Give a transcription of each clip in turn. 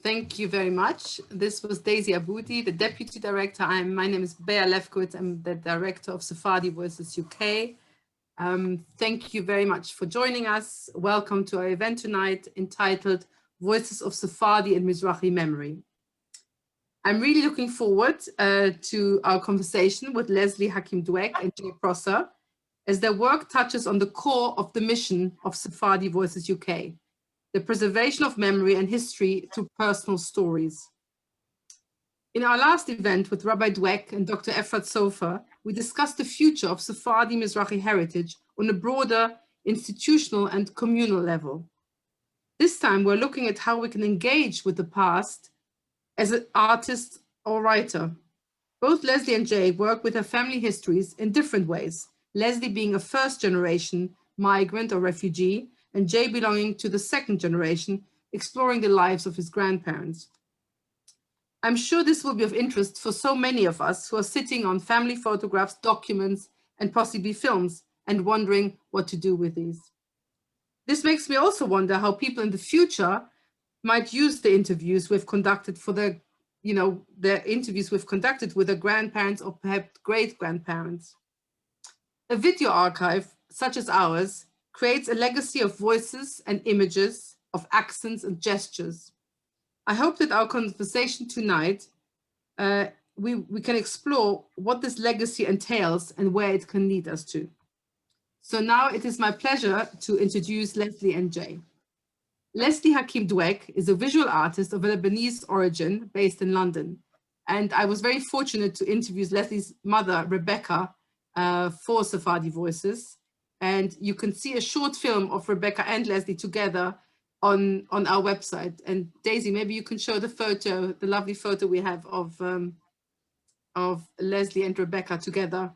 Thank you very much. This was Daisy Aboudi, the Deputy Director. My name is Bea Lefkowitz. I'm the Director of Sephardi Voices UK. Thank you very much for joining us. Welcome to our event tonight entitled Voices of Sephardi and Mizrahi Memory. I'm really looking forward to our conversation with Leslie Hakim-Dowek and Jay Prosser, as their work touches on the core of the mission of Sephardi Voices UK, the preservation of memory and history through personal stories. In our last event with Rabbi Dweck and Dr. Efrat Sofer, we discussed the future of Sephardi Mizrahi heritage on a broader institutional and communal level. This time, we're looking at how we can engage with the past as an artist or writer. Both Leslie and Jay work with their family histories in different ways, Leslie being a first-generation migrant or refugee, and Jay belonging to the second generation, exploring the lives of his grandparents. I'm sure this will be of interest for so many of us who are sitting on family photographs, documents, and possibly films, and wondering what to do with these. This makes me also wonder how people in the future might use the interviews we've conducted for the interviews we've conducted with their grandparents or perhaps great-grandparents. A video archive, such as ours, creates a legacy of voices and images, of accents and gestures. I hope that our conversation tonight, we can explore what this legacy entails and where it can lead us to. So now it is my pleasure to introduce Leslie and Jay. Leslie Hakim-Dowek is a visual artist of Lebanese origin based in London. And I was very fortunate to interview Leslie's mother, Rebecca, for Sephardi Voices. And you can see a short film of Rebecca and Leslie together on our website. And Daisy, maybe you can show the photo, the lovely photo we have of Leslie and Rebecca together.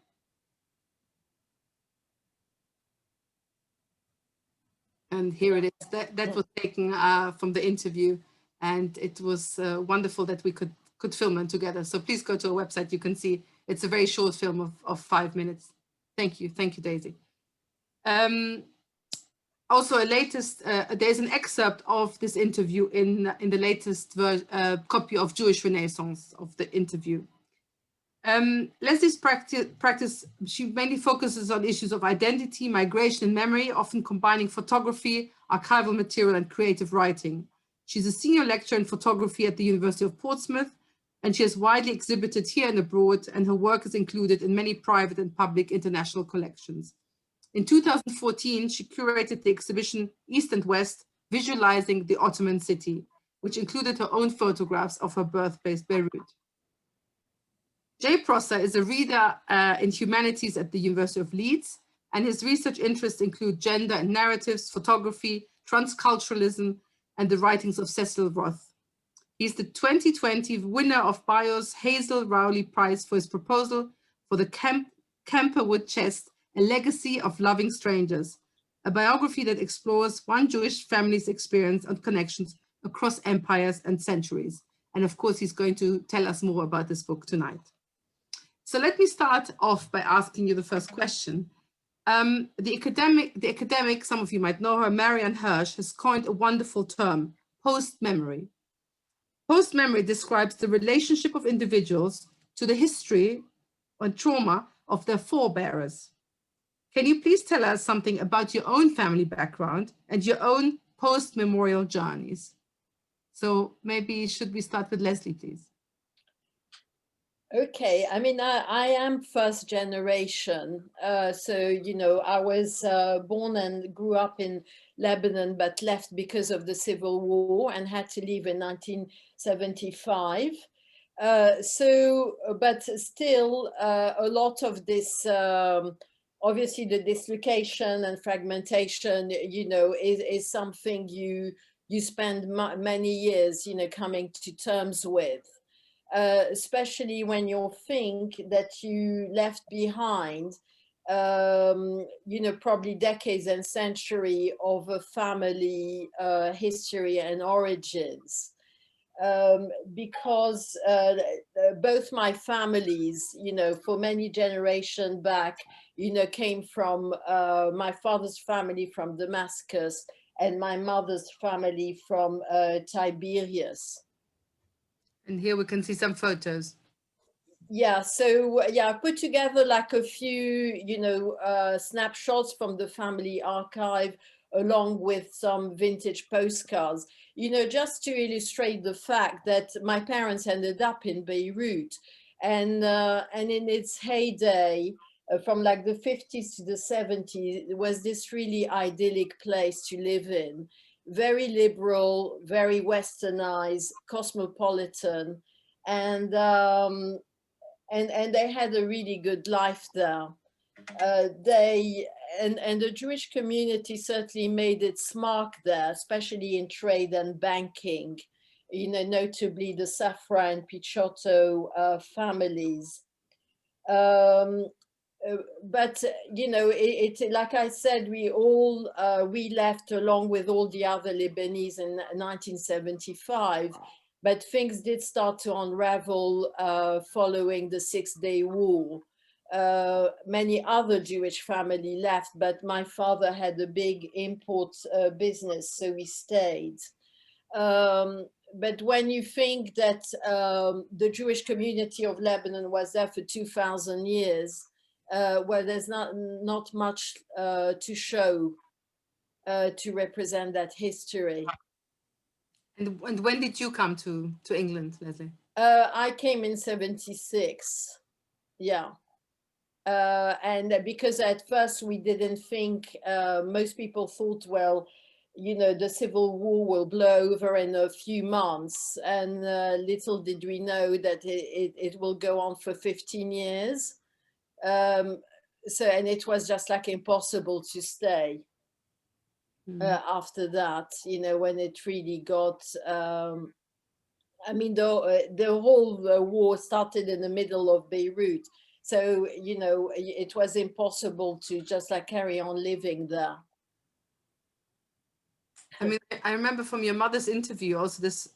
And here it is. That was taken from the interview, and it was wonderful that we could film them together. So please go to our website. You can see it's a very short film of 5 minutes. Thank you, Daisy. Also, there's an excerpt of this interview in the latest copy of Jewish Renaissance of the interview. Leslie's practice, she mainly focuses on issues of identity, migration, and memory, often combining photography, archival material, and creative writing. She's a senior lecturer in photography at the University of Portsmouth, and she has widely exhibited here and abroad, and her work is included in many private and public international collections. In 2014, she curated the exhibition East and West, Visualizing the Ottoman City, which included her own photographs of her birthplace, Beirut. Jay Prosser is a reader in humanities at the University of Leeds, and his research interests include gender and narratives, photography, transculturalism, and the writings of Cecil Roth. He's the 2020 winner of Bio's Hazel Rowley Prize for his proposal for the Camperwood Chest, A Legacy of Loving Strangers, a biography that explores one Jewish family's experience and connections across empires and centuries. And of course, he's going to tell us more about this book tonight. So let me start off by asking you the first question. The academic, some of you might know her, Marianne Hirsch, has coined a wonderful term, post-memory. Post-memory describes the relationship of individuals to the history and trauma of their forebearers. Can you please tell us something about your own family background and your own post-memorial journeys? So maybe should we start with Leslie, please? Okay, I mean, I am first generation. So, you know, I was born and grew up in Lebanon, but left because of the Civil War and had to leave in 1975. But still, a lot of this, obviously the dislocation and fragmentation, you know, is something you spend many years, you know, coming to terms with. Especially when you think that you left behind, you know, probably decades and centuries of a family history and origins. Because both my families, you know, for many generations back, you know, came from my father's family from Damascus and my mother's family from Tiberias. And here we can see some photos. Yeah, so yeah, I put together like a few, snapshots from the family archive, along with some vintage postcards, just to illustrate the fact that my parents ended up in Beirut, and in its heyday, from like the 50s to the 70s, it was this really idyllic place to live in, very liberal, very westernized, cosmopolitan, and and they had a really good life there. They and the Jewish community certainly made its mark there, especially in trade and banking. Notably the Safra and Picciotto families. Um, but like I said, we left along with all the other Lebanese in 1975. But things did start to unravel following the Six-Day War. Many other Jewish family left, but my father had a big import business, so we stayed. But when you think that the Jewish community of Lebanon was there for 2,000 years, well, there's not much to show to represent that history. And when did you come to England, Leslie? I came in 76. Yeah. And because at first we didn't think, most people thought, well, the civil war will blow over in a few months. And little did we know that it will go on for 15 years. And it was just like impossible to stay after that, when it really got, I mean, the whole war started in the middle of Beirut. So, it was impossible to just like carry on living there. I mean, I remember from your mother's interview also this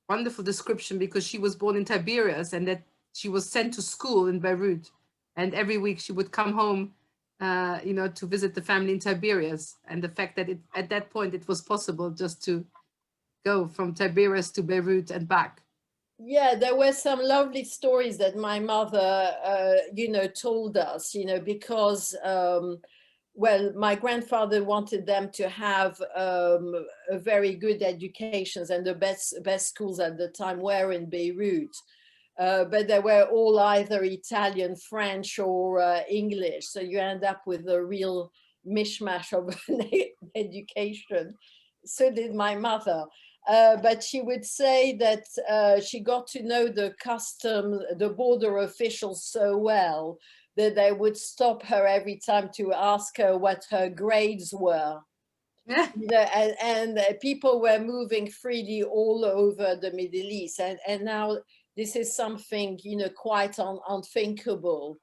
wonderful description, because she was born in Tiberias and that she was sent to school in Beirut. And every week she would come home, to visit the family in Tiberias. And the fact that at that point it was possible just to go from Tiberias to Beirut and back. Yeah, there were some lovely stories that my mother, told us, because, well, my grandfather wanted them to have a very good educations, and the best schools at the time were in Beirut. But they were all either Italian, French, or English. So you end up with a real mishmash of education. So did my mother. But she would say that she got to know the border officials so well that they would stop her every time to ask her what her grades were. And people were moving freely all over the Middle East. And now this is something, quite unthinkable.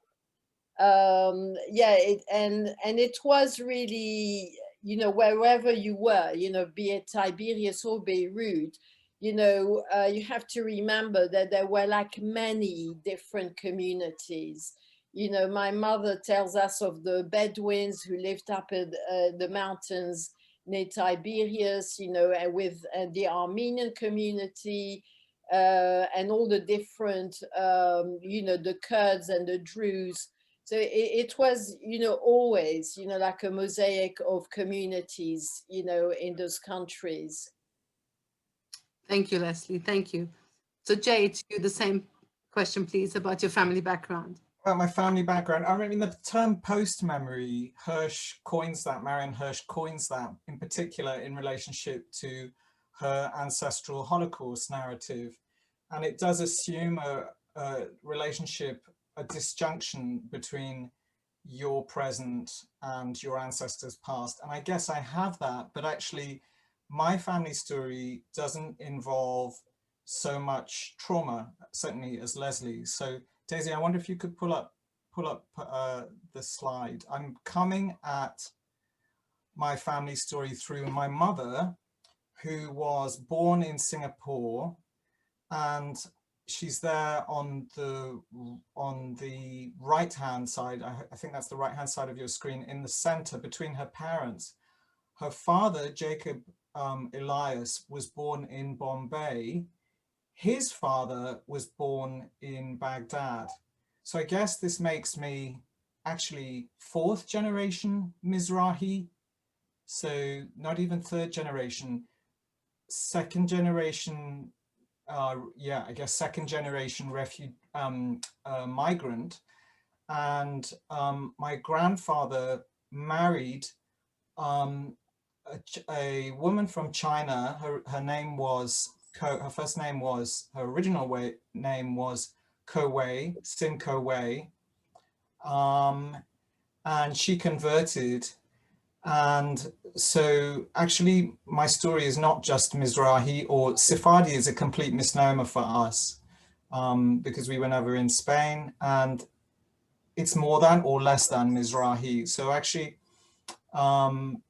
And it was really, wherever you were, be it Tiberias or Beirut, you have to remember that there were like many different communities. My mother tells us of the Bedouins who lived up in the mountains near Tiberias, with the Armenian community, and all the different, the Kurds and the Druze. So it was, always, like a mosaic of communities, in those countries. Thank you, Leslie. Thank you. So Jay, to you the same question, please, about your family background. About my family background, I mean, the term post-memory, Marion Hirsch coins that, in particular in relationship to her ancestral Holocaust narrative. And it does assume a relationship, a disjunction between your present and your ancestors' past. And I guess I have that, but actually my family story doesn't involve so much trauma, certainly as Leslie. So Daisy, I wonder if you could pull up the slide. I'm coming at my family story through my mother, who was born in Singapore, and she's there on the right-hand side. I think that's the right-hand side of your screen, in the center between her parents. Her father, Jacob Elias, was born in Bombay. his father was born in Baghdad. So I guess this makes me actually 4th generation Mizrahi. So not even 3rd generation, 2nd generation, yeah, I guess 2nd generation migrant. And my grandfather married a woman from China. Her name was, her first name was, her original name was Ko Wei, Sim Ko Wei. And she converted. And so actually my story is not just Mizrahi, or Sephardi is a complete misnomer for us, because we were never in Spain, and it's more than or less than Mizrahi. So actually I'm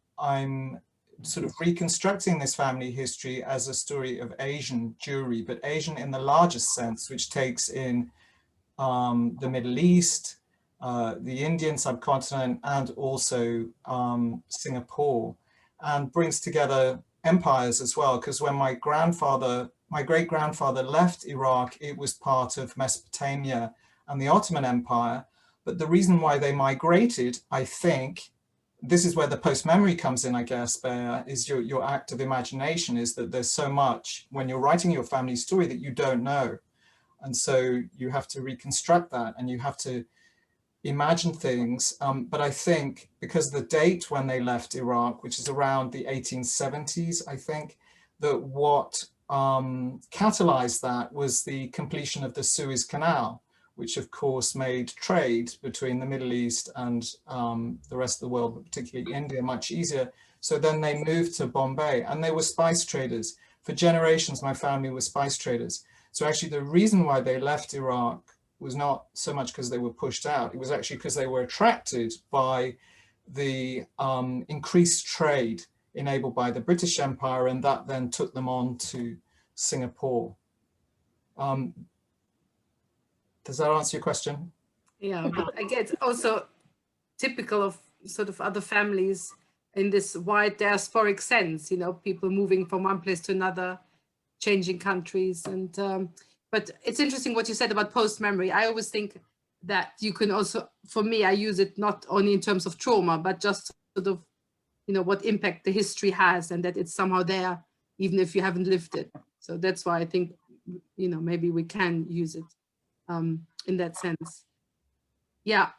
sort of reconstructing this family history as a story of Asian Jewry, but Asian in the largest sense, which takes in the Middle East, the Indian subcontinent, and also Singapore, and brings together empires as well. Because when my great-grandfather left Iraq, it was part of Mesopotamia and the Ottoman Empire. But the reason why they migrated, I think, this is where the post-memory comes in, I guess, Bea, is your act of imagination, is that there's so much when you're writing your family story that you don't know. And so you have to reconstruct that, and you have to imagine things. But I think because the date when they left Iraq, which is around the 1870s, I think that what catalyzed that was the completion of the Suez Canal, which of course made trade between the Middle East and the rest of the world, but particularly India, much easier. So then they moved to Bombay, and they were spice traders. For generations, my family were spice traders. So actually the reason why they left Iraq was not so much because they were pushed out. It was actually because they were attracted by the increased trade enabled by the British Empire, and that then took them on to Singapore. Does that answer your question? Yeah, but I guess also typical of sort of other families in this wide diasporic sense, you know, people moving from one place to another, changing countries. And but it's interesting what you said about post-memory. I always think that you can also, for me, I use it not only in terms of trauma, but just sort of, you know, what impact the history has, and that it's somehow there, even if you haven't lived it. So that's why I think, you know, maybe we can use it in that sense. Yeah,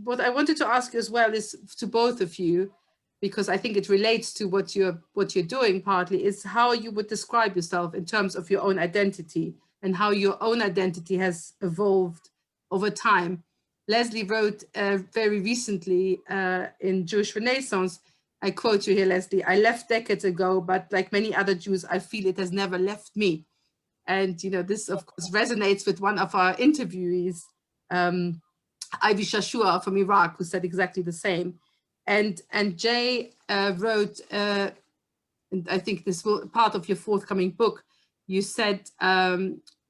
what I wanted to ask as well is to both of you, because I think it relates to what you're doing partly, is how you would describe yourself in terms of your own identity and how your own identity has evolved over time. Leslie wrote very recently in Jewish Renaissance, I quote you here, Leslie, "I left decades ago, but like many other Jews, I feel it has never left me." And, you know, this of course resonates with one of our interviewees, Ivy Shashua from Iraq, who said exactly the same. And Jay wrote, and I think this will part of your forthcoming book, you said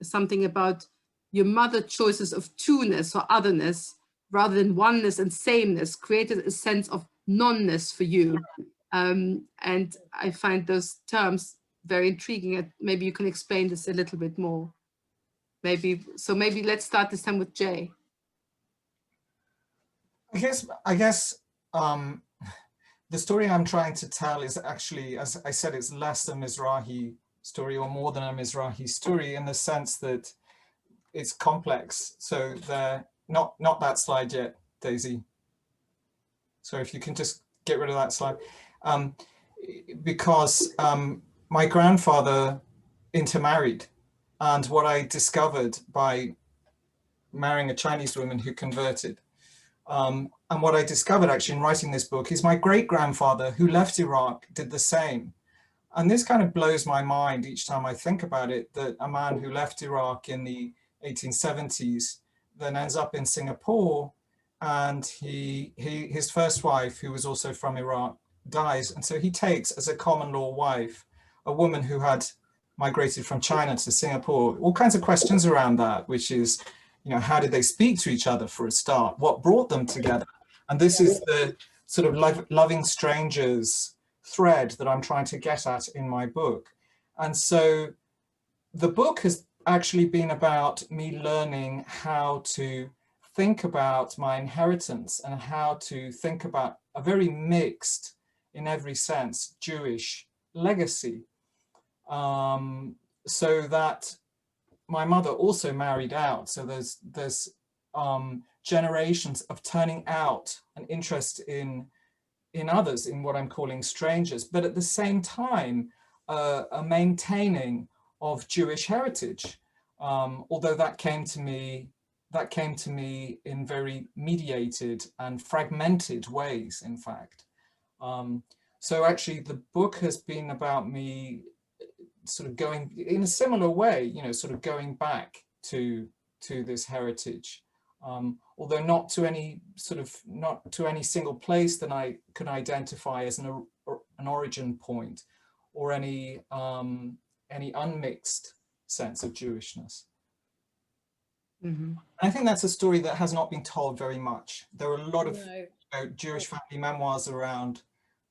something about your mother choices of two-ness or otherness rather than oneness and sameness created a sense of non-ness for you. And I find those terms very intriguing. Maybe you can explain this a little bit more. Maybe let's start this time with Jay. I guess the story I'm trying to tell is actually, as I said, it's less a Mizrahi story or more than a Mizrahi story, in the sense that it's complex. So they're not that slide yet, Daisy. So if you can just get rid of that slide. Because my grandfather intermarried, and what I discovered by marrying a Chinese woman who converted, and what I discovered actually in writing this book is my great-grandfather who left Iraq did the same. And this kind of blows my mind each time I think about it, that a man who left Iraq in the 1870s then ends up in Singapore, and his first wife, who was also from Iraq, dies. And so he takes as a common law wife a woman who had migrated from China to Singapore. All kinds of questions around that, which is, you know, how did they speak to each other for a start? What brought them together? And this is the sort of loving strangers thread that I'm trying to get at in my book. And so the book has actually been about me learning how to think about my inheritance and how to think about a very mixed, in every sense, Jewish legacy. So that my mother also married out. So there's generations of turning out an interest in others, in what I'm calling strangers, but at the same time, a maintaining of Jewish heritage. Although that came to me in very mediated and fragmented ways, in fact. So actually the book has been about me sort of going in a similar way, you know, sort of going back to this heritage, although not to any single place that I could identify as an origin point, or any unmixed sense of Jewishness. Mm-hmm. I think that's a story that has not been told very much. There are a lot of Jewish family memoirs around,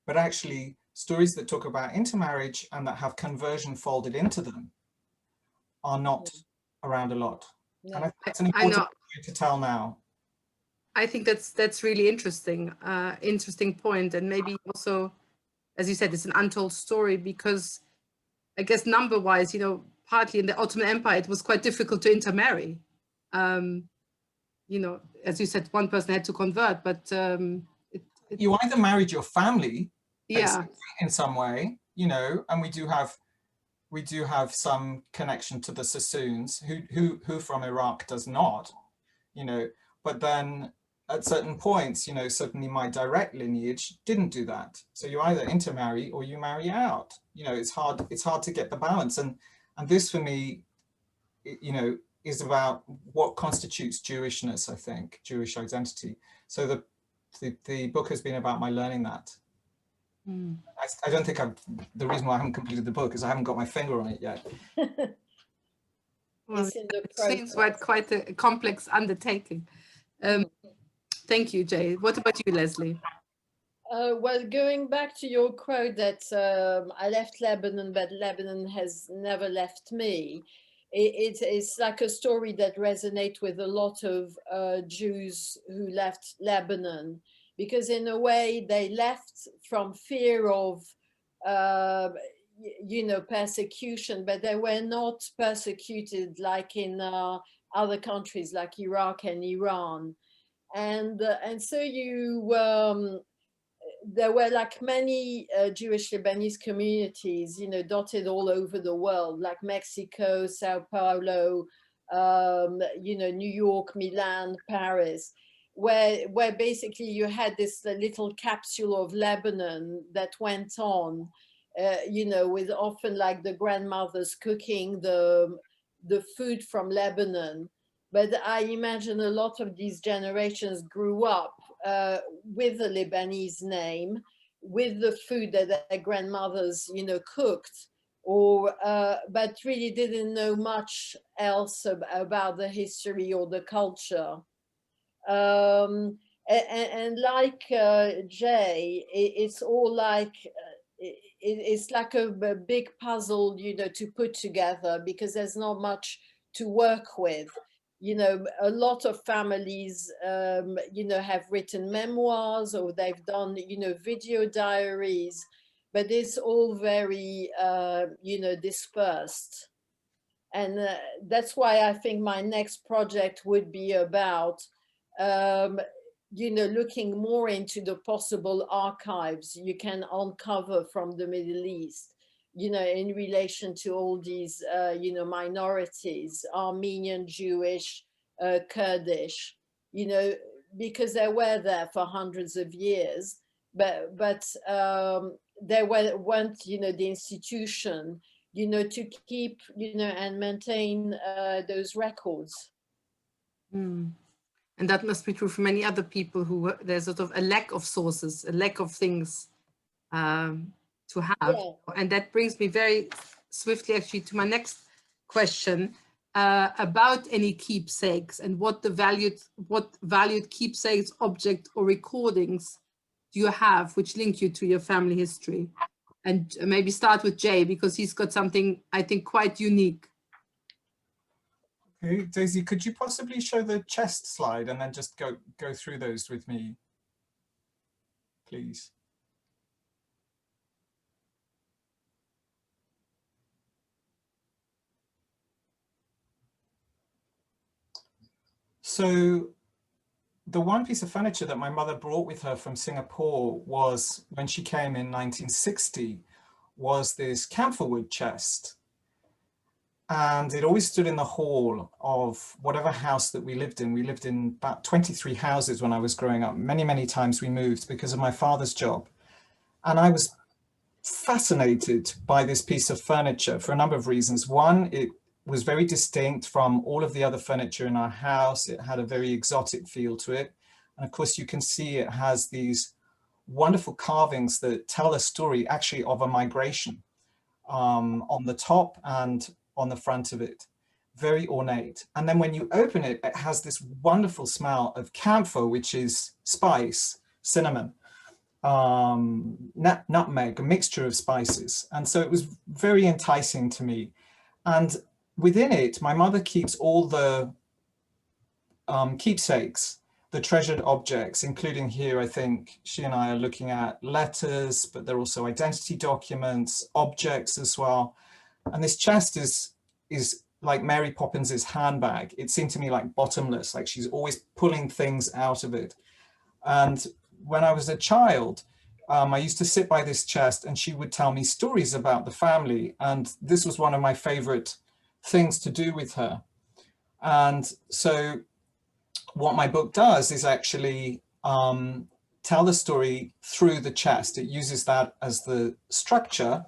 but actually stories that talk about intermarriage and that have conversion folded into them are not around a lot. And I think that's an important story to tell now. I think that's really interesting, interesting point. And maybe also, as you said, it's an untold story, because I guess number-wise, you know, partly in the Ottoman Empire, it was quite difficult to intermarry. You know, as you said, one person had to convert, but you either married your family, yeah, in some way, you know, and we do have some connection to the Sassoons, who from Iraq does not, you know, but then at certain points, you know, certainly my direct lineage didn't do that. So you either intermarry or you marry out. You know, it's hard to get the balance, and this for me, you know, is about what constitutes Jewishness, I think, Jewish identity. So the book has been about my learning that. I don't think the reason why I haven't completed the book is I haven't got my finger on it yet. Well, it seems like quite a complex undertaking. Thank you, Jay. What about you, Leslie? Well, going back to your quote that I left Lebanon, but Lebanon has never left me. It's like a story that resonates with a lot of Jews who left Lebanon, because in a way they left from fear of, you know, persecution, but they were not persecuted like in other countries like Iraq and Iran. And so there were like many Jewish Lebanese communities, you know, dotted all over the world, like Mexico, Sao Paulo, you know, New York, Milan, Paris, where basically you had this little capsule of Lebanon that went on, you know, with often like the grandmothers cooking the food from Lebanon. But I imagine a lot of these generations grew up with the Lebanese name, with the food that their grandmothers, you know, cooked, or but really didn't know much else about the history or the culture. And like Jay, it's all like it's like a big puzzle, you know, to put together, because there's not much to work with. You know, a lot of families, you know, have written memoirs, or they've done, you know, video diaries, but it's all very, you know, dispersed. And that's why I think my next project would be about, you know, looking more into the possible archives you can uncover from the Middle East, you know, in relation to all these, you know, minorities, Armenian, Jewish, Kurdish, you know, because they were there for hundreds of years, but they weren't, you know, the institution, you know, to keep, you know, and maintain those records. And that must be true for many other people who there's sort of a lack of sources, a lack of things to have. Yeah. And that brings me very swiftly actually to my next question about any keepsakes, and what valued keepsakes, object or recordings do you have which link you to your family history? And maybe start with Jay, because he's got something I think quite unique. Okay, Daisy, could you possibly show the chest slide and then just go through those with me, please? So the one piece of furniture that my mother brought with her from Singapore was, when she came in 1960, was this camphor wood chest. And it always stood in the hall of whatever house that we lived in. We lived in about 23 houses when I was growing up. Many, many times we moved because of my father's job. And I was fascinated by this piece of furniture for a number of reasons. One, it was very distinct from all of the other furniture in our house. It had a very exotic feel to it. And of course, you can see it has these wonderful carvings that tell a story actually of a migration on the top and on the front of it. Very ornate. And then when you open it, it has this wonderful smell of camphor, which is spice, cinnamon, nutmeg, a mixture of spices. And so it was very enticing to me. And within it, my mother keeps all the keepsakes, the treasured objects, including here, I think she and I are looking at letters, but there are also identity documents, objects as well. And this chest is like Mary Poppins's handbag. It seemed to me like bottomless, like she's always pulling things out of it. And when I was a child, I used to sit by this chest and she would tell me stories about the family. And this was one of my favorite things to do with her. And so what my book does is actually tell the story through the chest. It uses that as the structure.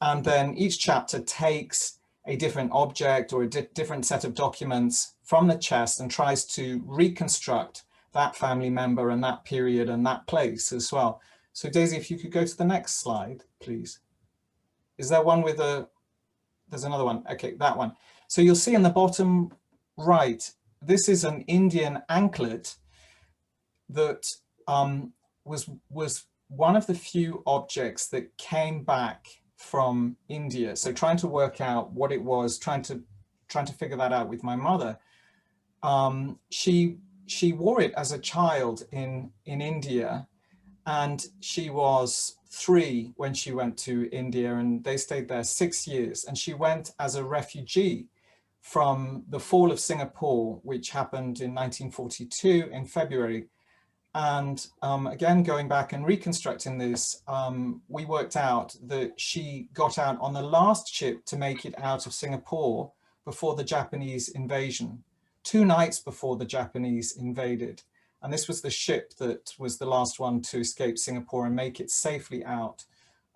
And then each chapter takes a different object or a different set of documents from the chest and tries to reconstruct that family member and that period and that place as well. So Daisy, if you could go to the next slide, please. Is there one with there's another one. Okay, that one. So you'll see in the bottom right, this is an Indian anklet that was one of the few objects that came back from India. So trying to work out what it was, trying to figure that out with my mother. She wore it as a child in India, and she was 3 when she went to India, and they stayed there 6 years. And she went as a refugee from the fall of Singapore, which happened in 1942 in February. And again, going back and reconstructing this, we worked out that she got out on the last ship to make it out of Singapore before the Japanese invasion, 2 nights before the Japanese invaded. And this was the ship that was the last one to escape Singapore and make it safely out.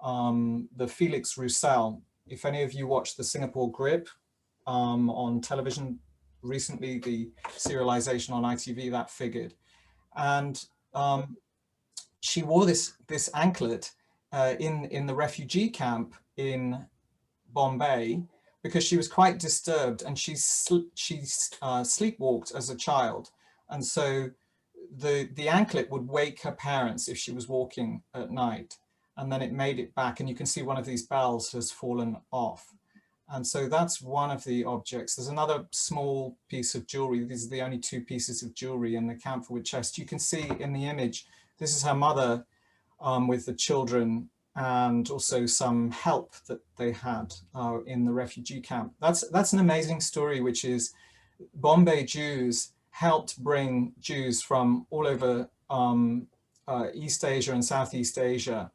The Felix Roussel. If any of you watched the Singapore Grip on television recently, the serialization on ITV, that figured. And she wore this anklet in the refugee camp in Bombay because she was quite disturbed, and she sleepwalked as a child. And so the anklet would wake her parents if she was walking at night, and then it made it back, and you can see one of these bells has fallen off. And so that's one of the objects. There's another small piece of jewelry. These are the only 2 pieces of jewelry in the camphor wood chest. You can see in the image, this is her mother with the children, and also some help that they had in the refugee camp. That's an amazing story, which is Bombay Jews helped bring Jews from all over East Asia and Southeast Asia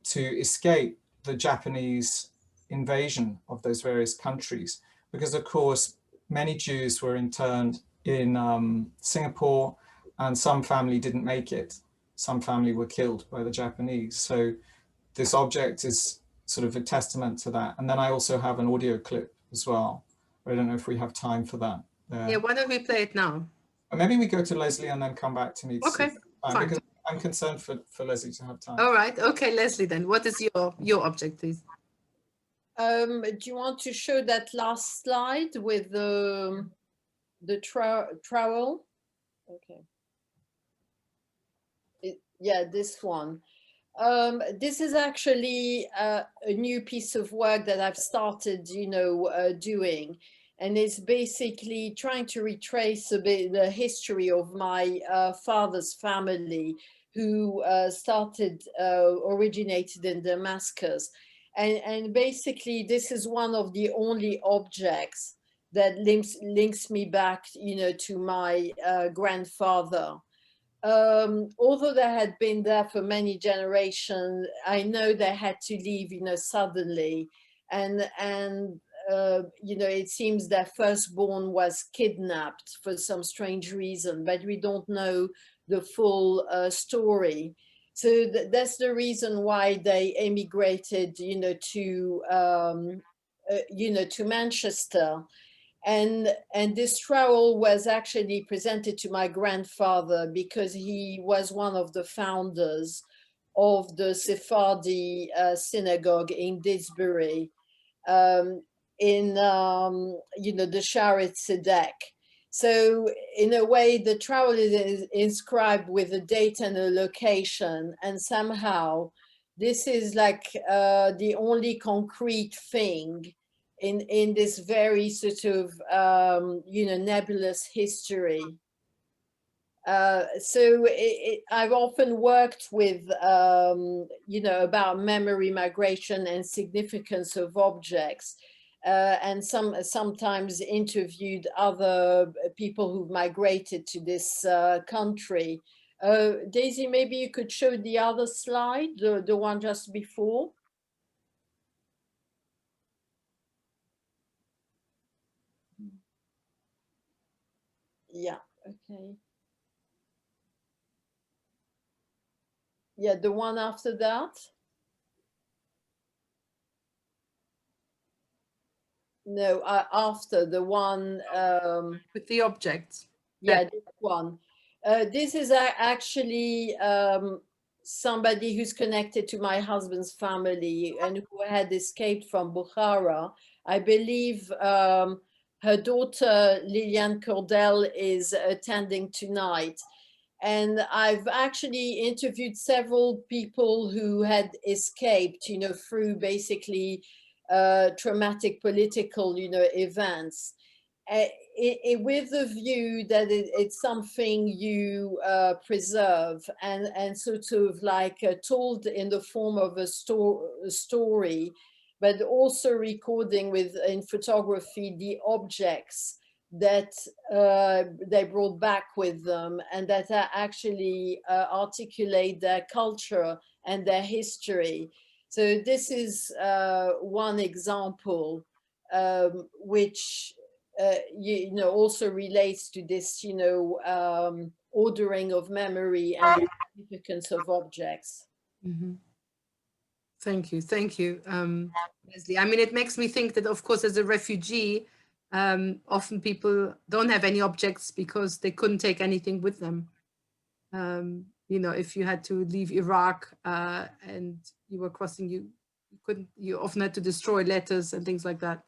to escape the Japanese invasion of those various countries, because of course many Jews were interned in Singapore, and some family didn't make it. Some family were killed by the Japanese. So this object is sort of a testament to that. And then I also have an audio clip as well. I don't know if we have time for that. Yeah, why don't we play it now? Or maybe we go to Leslie and then come back to me. Okay, fine. Because I'm concerned for Leslie to have time. All right. Okay, Leslie, then what is your object, please? Do you want to show that last slide with the trowel? Okay. Yeah, this one. This is actually a new piece of work that I've started, doing. and it's basically trying to retrace a bit the history of my father's family, who originated in Damascus. And basically, this is one of the only objects that links me back, you know, to my grandfather. Although they had been there for many generations, I know they had to leave, you know, suddenly. And you know, it seems their firstborn was kidnapped for some strange reason, but we don't know the full story. So that's the reason why they emigrated, you know, to Manchester. And this trowel was actually presented to my grandfather because he was one of the founders of the Sephardi synagogue in Didsbury, in you know, the Sharet Tzedek. So in a way, the trowel is inscribed with a date and a location, and somehow this is like the only concrete thing in this very sort of you know, nebulous history. So I've often worked with you know, about memory migration and significance of objects, and sometimes interviewed other people who've migrated to this country. Daisy, maybe you could show the other slide, the one just before. Yeah, okay. Yeah, the one after that. No, after the one with the objects. yeah, this one. This is actually somebody who's connected to my husband's family and who had escaped from Bukhara. I believe her daughter Liliane Cordel is attending tonight. And I've actually interviewed several people who had escaped, you know, through basically traumatic political, you know, events. With the view that it's something you preserve and sort of like told in the form of a story, but also recording in photography the objects that they brought back with them, and that actually articulate their culture and their history. So this is one example, which you know, also relates to this, you know, ordering of memory and the significance of objects. Mm-hmm. Thank you, Leslie. I mean, it makes me think that, of course, as a refugee, often people don't have any objects because they couldn't take anything with them. You know, if you had to leave Iraq and you were crossing, you often had to destroy letters and things like that.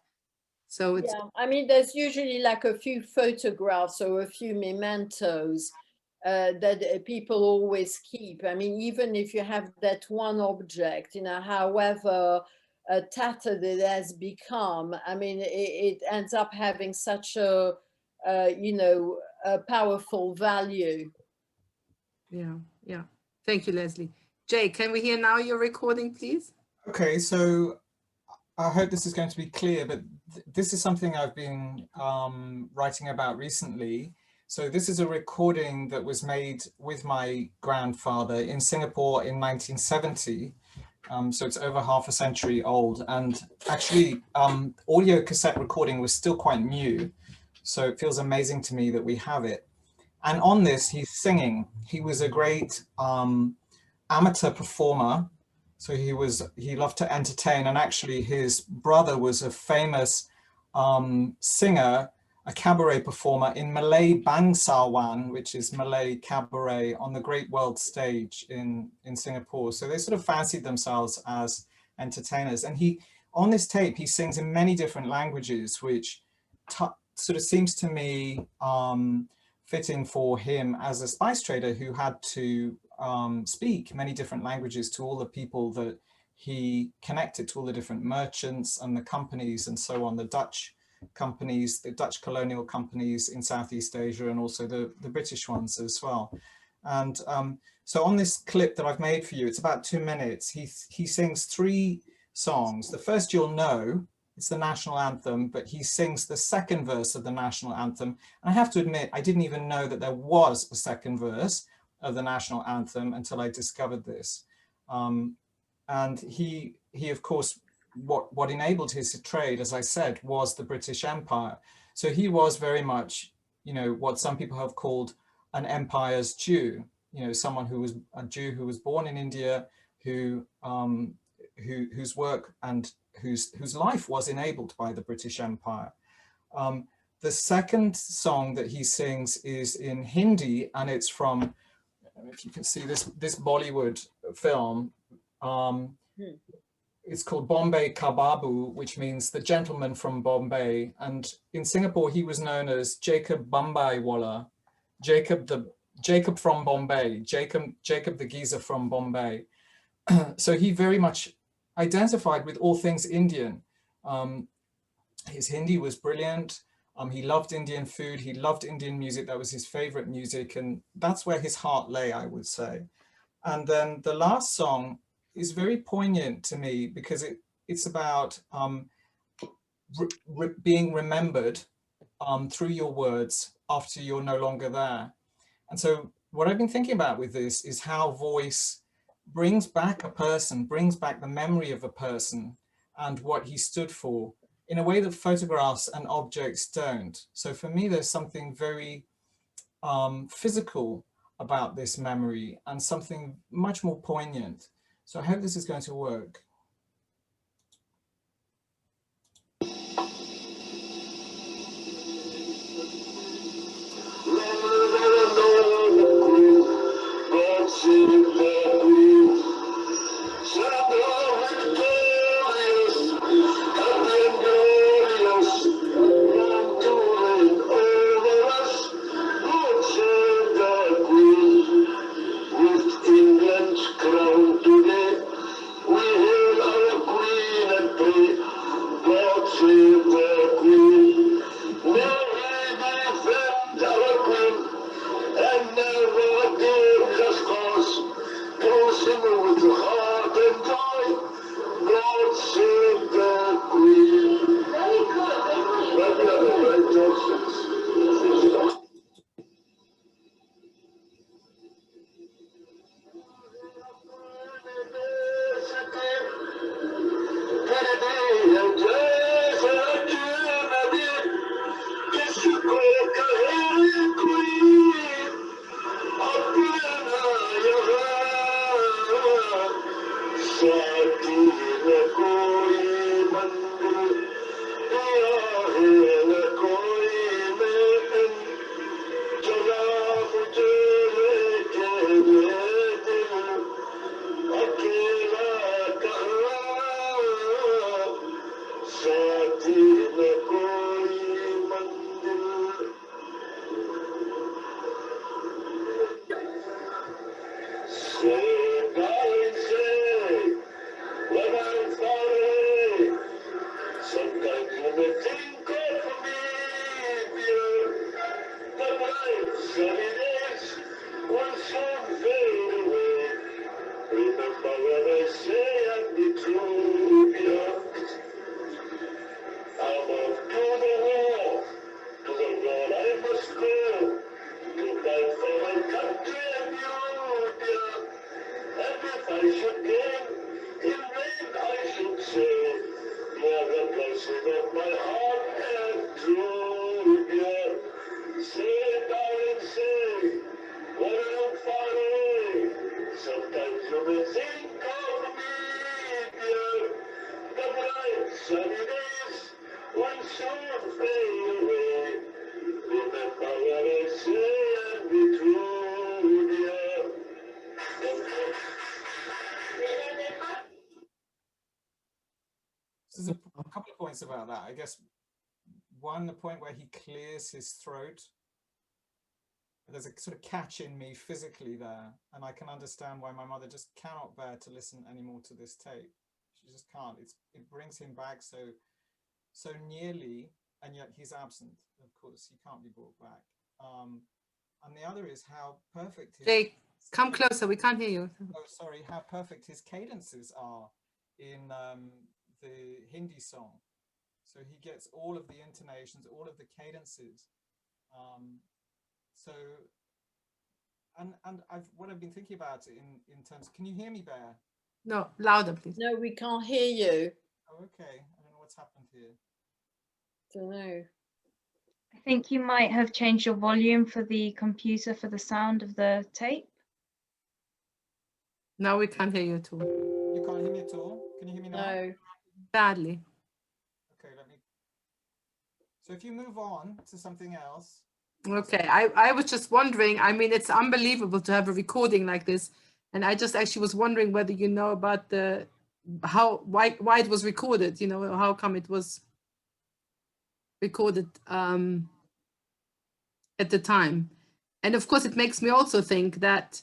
So it's, yeah, I mean, there's usually like a few photographs or a few mementos that people always keep. I mean, even if you have that one object, you know, however tattered it has become, I mean, it ends up having such a, you know, a powerful value. Yeah. Thank you, Leslie. Jay, can we hear now your recording, please? Okay, so I hope this is going to be clear, but this is something I've been writing about recently. So this is a recording that was made with my grandfather in Singapore in 1970. So it's over half a century old. And actually, audio cassette recording was still quite new. So it feels amazing to me that we have it. And on this, he's singing. He was a great amateur performer. So he loved to entertain, and actually his brother was a famous singer, a cabaret performer in Malay Bangsawan, which is Malay cabaret on the Great World Stage in Singapore. So they sort of fancied themselves as entertainers. And on this tape, he sings in many different languages, which sort of seems to me fitting for him as a spice trader who had to speak many different languages to all the people that he connected, to all the different merchants and the companies and so on, the Dutch companies, the Dutch colonial companies in Southeast Asia, and also the British ones as well. And so on this clip that I've made for you, it's about 2 minutes, he sings 3 songs. The first you'll know, it's the national anthem, but he sings the second verse of the national anthem. And I have to admit, I didn't even know that there was a second verse of the national anthem until I discovered this. And he of course, what enabled his trade, as I said, was the British Empire. So he was very much, you know, what some people have called an empire's Jew, you know, someone who was a Jew who was born in India, whose work and whose life was enabled by the British Empire. The second song that he sings is in Hindi, and it's from, if you can see this Bollywood film. It's called Bombay Ka Babu, which means the gentleman from Bombay. And in Singapore, he was known as Jacob Bombay-wala, Jacob from Bombay, Jacob the geezer from Bombay. So he very much identified with all things Indian. His Hindi was brilliant. He loved Indian food. He loved Indian music. That was his favorite music. And that's where his heart lay, I would say. And then the last song is very poignant to me because it's about being remembered through your words after you're no longer there. And so what I've been thinking about with this is how voice brings back a person, brings back the memory of a person and what he stood for in a way that photographs and objects don't. So for me, there's something very physical about this memory and something much more poignant. So I hope this is going to work. There's a couple of points about that. I guess one, the point where he clears his throat. There's a sort of catch in me physically there, and I can understand why my mother just cannot bear to listen anymore to this tape. She just can't. It brings him back so nearly and yet he's absent. Of course, he can't be brought back. And the other is how perfect his... Jay, come closer, we can't hear you. Oh, sorry, how perfect his cadences are in the Hindi song. So he gets all of the intonations, all of the cadences. What I've been thinking about in terms, can you hear me, Bear? No, louder, please. No, we can't hear you. Oh, okay. I don't know what's happened here. Don't know. I think you might have changed your volume for the computer for the sound of the tape. Now we can't hear you at all. You can't hear me at all? Can you hear me now? No. Badly. Okay, so if you move on to something else. Okay, I was just wondering, I mean, it's unbelievable to have a recording like this. And I just actually was wondering whether you know about why it was recorded, you know, how come it was recorded at the time. And of course, it makes me also think that,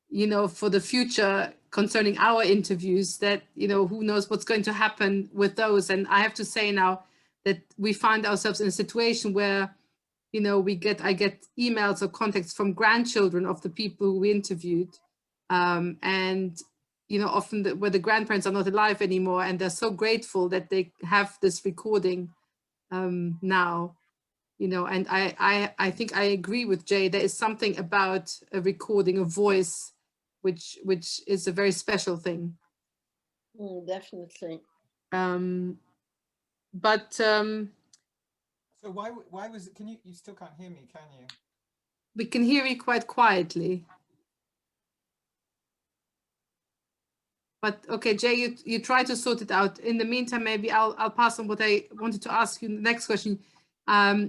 you know, for the future concerning our interviews, that, you know, who knows what's going to happen with those. And I have to say now that we find ourselves in a situation where, you know, I get emails or contacts from grandchildren of the people who we interviewed. And, you know, often where the grandparents are not alive anymore, and they're so grateful that they have this recording now, you know, and I think I agree with Jay. There is something about a recording, a voice, which is a very special thing. Definitely. So why was it, you still can't hear me, can you? We can hear you quite quietly. But okay, Jay, you try to sort it out. In the meantime, maybe I'll pass on what I wanted to ask you. The next question.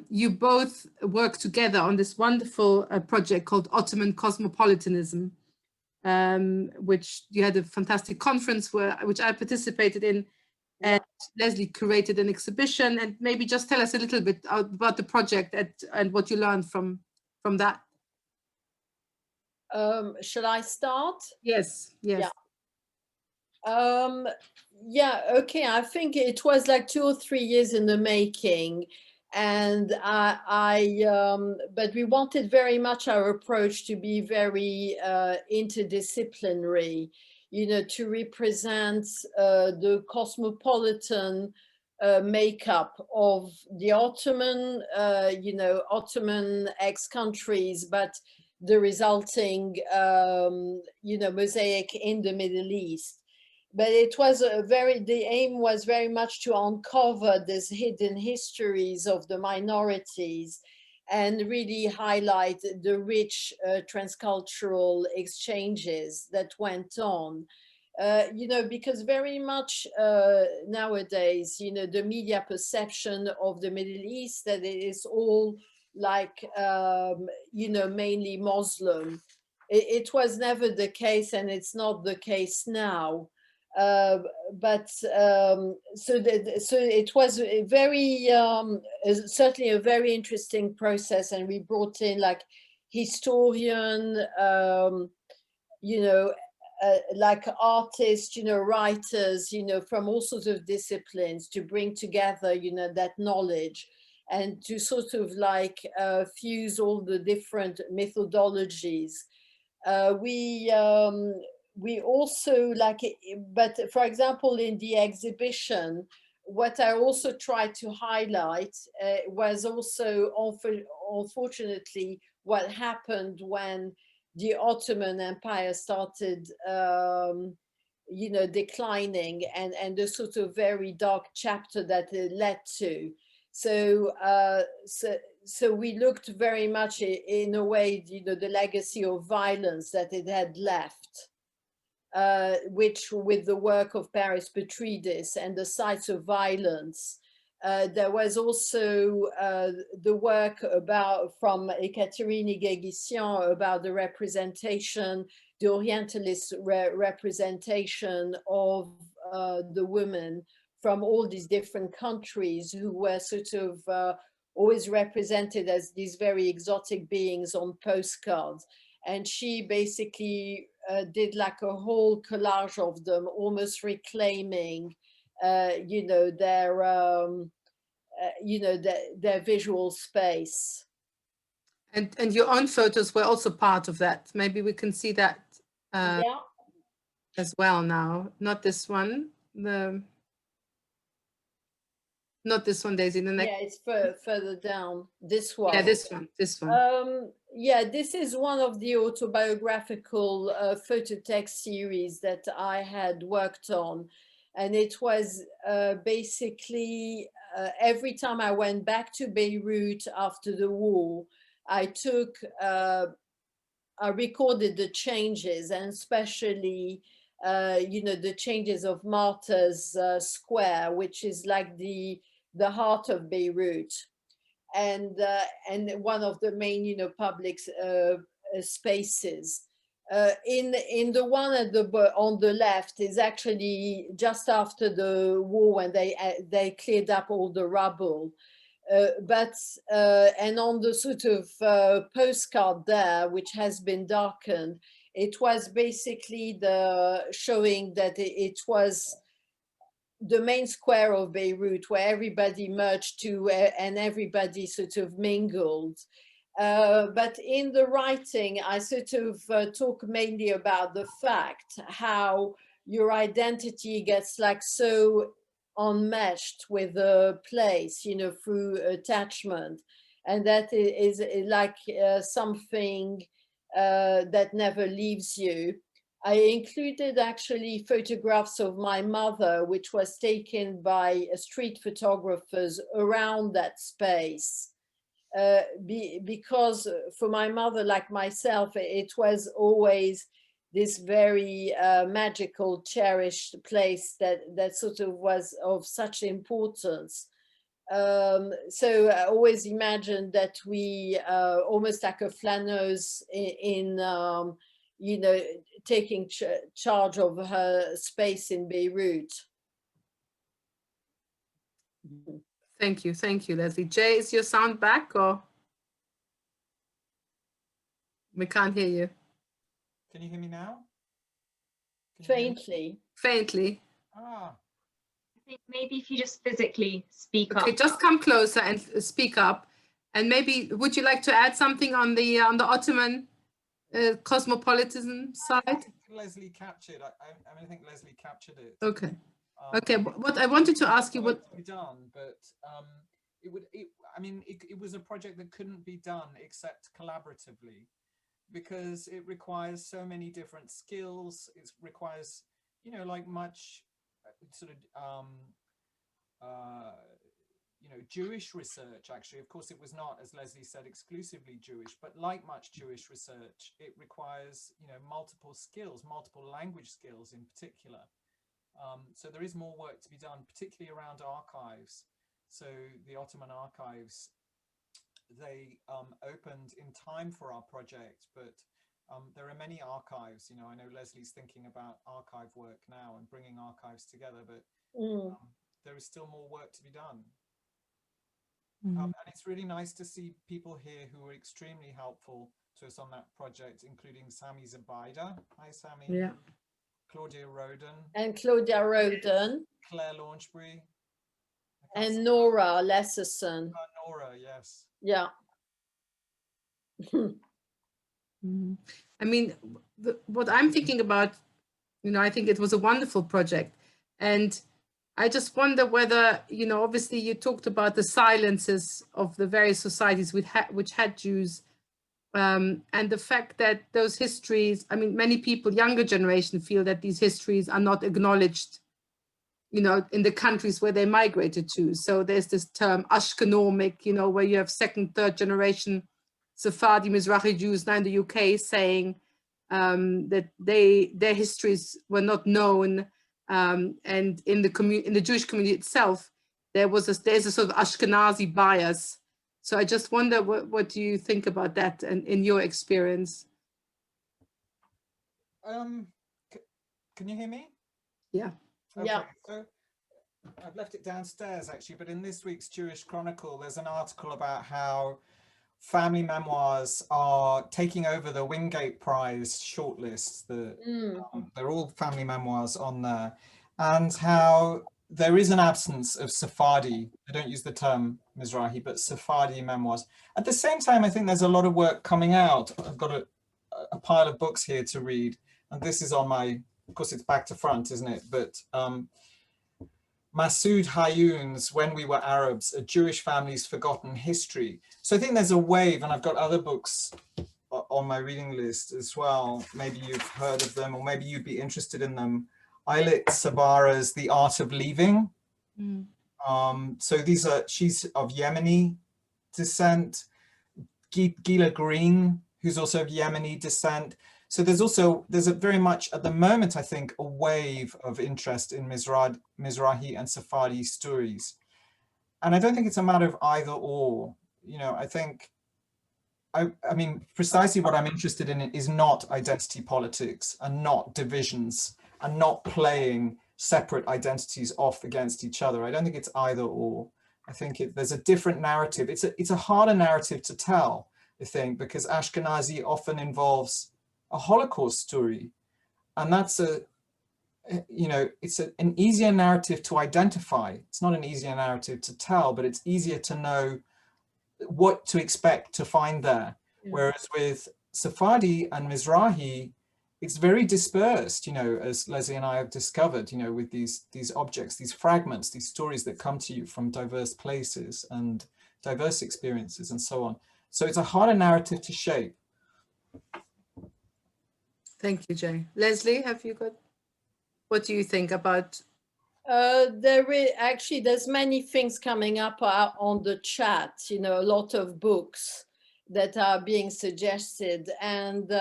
You both work together on this wonderful project called Ottoman Cosmopolitanism, which you had a fantastic conference which I participated in, and Leslie curated an exhibition. And maybe just tell us a little bit about the project and what you learned from that. Shall I start? Yes. Yeah. Yeah, okay. I think it was like 2 or 3 years in the making, and but we wanted very much our approach to be very interdisciplinary, you know, to represent the cosmopolitan makeup of the Ottoman, you know, Ottoman ex-countries, but the resulting, you know, mosaic in the Middle East. But it was the aim was very much to uncover these hidden histories of the minorities and really highlight the rich transcultural exchanges that went on. You know, because very much nowadays, you know, the media perception of the Middle East, that it is all like, you know, mainly Muslim. It was never the case, and it's not the case now. So it was a very certainly a very interesting process, and we brought in like historian, you know, like artists, you know, writers, you know, from all sorts of disciplines to bring together, you know, that knowledge, and to sort of like fuse all the different methodologies. We also like, but for example, in the exhibition, what I also tried to highlight was also, unfortunately, what happened when the Ottoman Empire started, you know, declining, and the sort of very dark chapter that it led to. So we looked very much in a way, you know, the legacy of violence that it had left. Which, with the work of Paris Petridis and the sites of violence, there was also the work from Ekaterini Gegissian about the representation, the Orientalist representation of the women from all these different countries, who were sort of always represented as these very exotic beings on postcards. And she basically did like a whole collage of them, almost reclaiming, you know, their you know, their visual space. And your own photos were also part of that. Maybe we can see that Yeah. as well now. Not this one. Not this one, Daisy. The next. Yeah, it's further down. This one. Yeah, this one. This one. Yeah, this is one of the autobiographical photo text series that I had worked on, and it was basically every time I went back to Beirut after the war, I recorded the changes, and especially you know, the changes of Martyrs Square, which is like the heart of Beirut, and one of the main, you know, public spaces. In the one on the left is actually just after the war, when they cleared up all the rubble. And on the sort of postcard there, which has been darkened, it was basically showing that it was the main square of Beirut, where everybody merged to and everybody sort of mingled. But in the writing, I sort of talk mainly about the fact how your identity gets like so unmeshed with the place, you know, through attachment. And that is like something that never leaves you. I included actually photographs of my mother, which was taken by street photographers around that space. Because for my mother, like myself, it was always this very magical, cherished place that sort of was of such importance. So I always imagined that we almost like a flâneuse in you know, taking charge of her space in Beirut. Thank you, Leslie. Jay, is your sound back, or we can't hear you? Can you hear me now? Faintly. Faintly. Ah. I think maybe if you just physically speak up. Okay, just come closer and speak up. And maybe, would you like to add something on the Ottoman cosmopolitan side? I think Leslie captured. I think Leslie captured it. Okay. Okay. What I wanted to ask you, what to be done, but it was a project that couldn't be done except collaboratively, because it requires so many different skills. It requires, you know, like much sort of you know, Jewish research. Actually, of course, it was not, as Leslie said, exclusively Jewish, but like much Jewish research, it requires, you know, multiple skills, multiple language skills in particular. So there is more work to be done, particularly around archives. So the Ottoman archives, they opened in time for our project, but there are many archives. You know, I know Leslie's thinking about archive work now and bringing archives together, but there is still more work to be done. And it's really nice to see people here who were extremely helpful to us on that project, including Sami Zubaida. Hi, Sami. Yeah. Claudia Roden. And Claudia Roden. Claire Launchbury. And Nora Lesserson. Nora, yes. Yeah. I mean, what I'm thinking about, you know, I think it was a wonderful project. And I just wonder whether, you know, obviously you talked about the silences of the various societies which had Jews, and the fact that those histories, I mean, many people, younger generation, feel that these histories are not acknowledged, you know, in the countries where they migrated to. So there's this term Ashkenomic, you know, where you have second, third generation Sephardi Mizrahi Jews now in the UK saying that their histories were not known. And in the Jewish community itself, there's a sort of Ashkenazi bias. So I just wonder, what do you think about that, and in your experience? Can you hear me? Yeah. Okay. Yeah. So I've left it downstairs actually, but in this week's Jewish Chronicle, there's an article about how family memoirs are taking over the Wingate Prize shortlist. They're all family memoirs on there, and how there is an absence of Sephardi. I don't use the term Mizrahi, but Sephardi memoirs. At the same time, I think there's a lot of work coming out. I've got a pile of books here to read, and this is on my, of course it's back to front, isn't it? But Masoud Hayoun's When We Were Arabs, A Jewish Family's Forgotten History. So I think there's a wave, and I've got other books on my reading list as well. Maybe you've heard of them, or maybe you'd be interested in them. Ailit Sabara's The Art of Leaving. So these are, she's of Yemeni descent. Gila Green, who's also of Yemeni descent. So there's a very much, at the moment, I think, a wave of interest in Mizrahi and Sephardi stories. And I don't think it's a matter of either or. You know, I think, I mean, precisely what I'm interested in is not identity politics and not divisions and not playing separate identities off against each other. I don't think it's either or. I think there's a different narrative. It's a harder narrative to tell, I think, because Ashkenazi often involves a Holocaust story. And that's it's an easier narrative to identify. It's not an easier narrative to tell, but it's easier to know what to expect to find there. Yeah. Whereas with Sephardi and Mizrahi, it's very dispersed, you know, as Leslie and I have discovered, you know, with these objects, these fragments, these stories that come to you from diverse places and diverse experiences and so on. So it's a harder narrative to shape. Thank you, Jay. Leslie, what do you think about? There's many things coming up on the chat, you know, a lot of books that are being suggested. And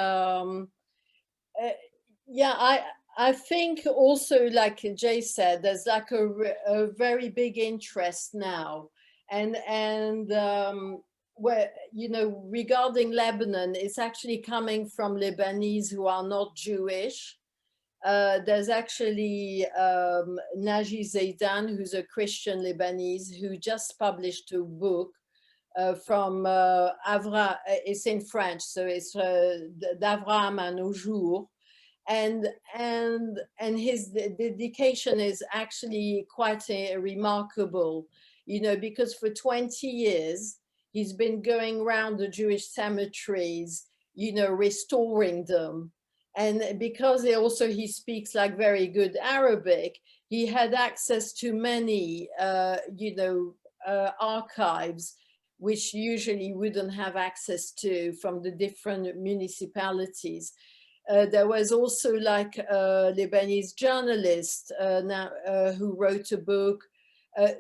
I think also, like Jay said, there's like a very big interest now. And where, you know, regarding Lebanon, it's actually coming from Lebanese who are not Jewish. There's actually Naji Zaidan, who's a Christian Lebanese, who just published a book from Avra. It's in French, so it's d'Avraham à nos jours, and his dedication is actually quite remarkable, you know, because for 20 years he's been going around the Jewish cemeteries, you know, restoring them. And because he speaks like very good Arabic, he had access to many, archives, which usually wouldn't have access to from the different municipalities. There was also like a Lebanese journalist who wrote a book.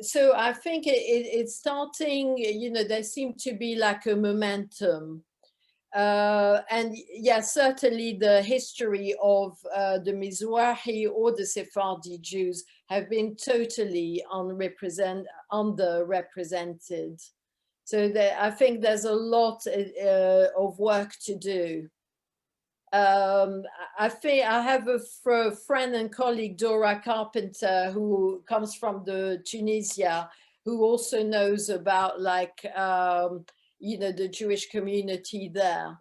So I think it's starting, you know, there seemed to be like a momentum. And yeah, certainly the history of the Mizrahi or the Sephardi Jews have been totally underrepresented. So I think there's a lot of work to do. I think I have a friend and colleague, Dora Carpenter, who comes from Tunisia, who also knows about like, you know, the Jewish community there.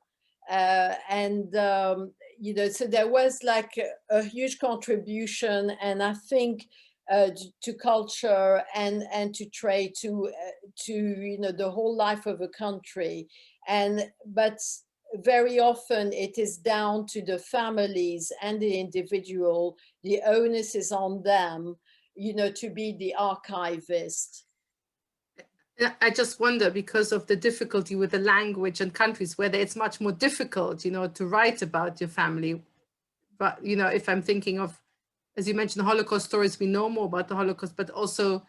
You know, so there was like a huge contribution, and I think to culture and to trade, to you know, the whole life of a country. But very often it is down to the families and the individual. The onus is on them, you know, to be the archivist. I just wonder, because of the difficulty with the language and countries, whether it's much more difficult, you know, to write about your family. But, you know, if I'm thinking of, as you mentioned, Holocaust stories, we know more about the Holocaust, but also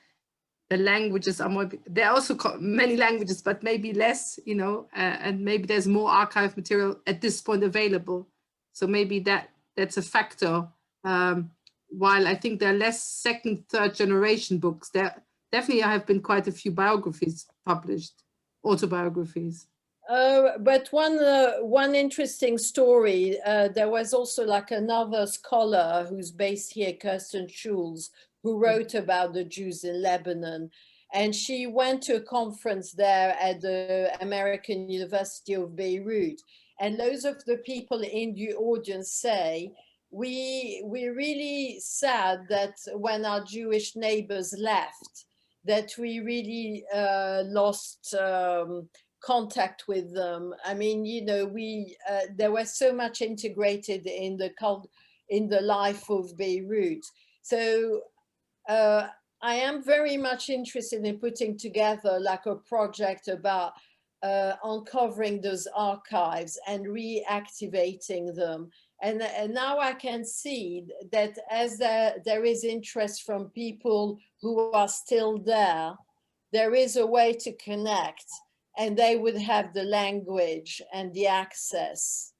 the languages are more, there are also many languages, but maybe less, you know, and maybe there's more archive material at this point available. So maybe that's a factor. While I think there are less second, third generation books, there definitely have been quite a few biographies published, autobiographies. But one interesting story, there was also like another scholar who's based here, Kirsten Schulz, who wrote about the Jews in Lebanon. And she went to a conference there at the American University of Beirut. And loads of the people in the audience say we're really sad that when our Jewish neighbors left, that we really lost contact with them. I mean, you know, they were so much integrated in the life of Beirut. So I am very much interested in putting together like a project about uncovering those archives and reactivating them. And now I can see that as there is interest from people who are still there, there is a way to connect, and they would have the language and the access.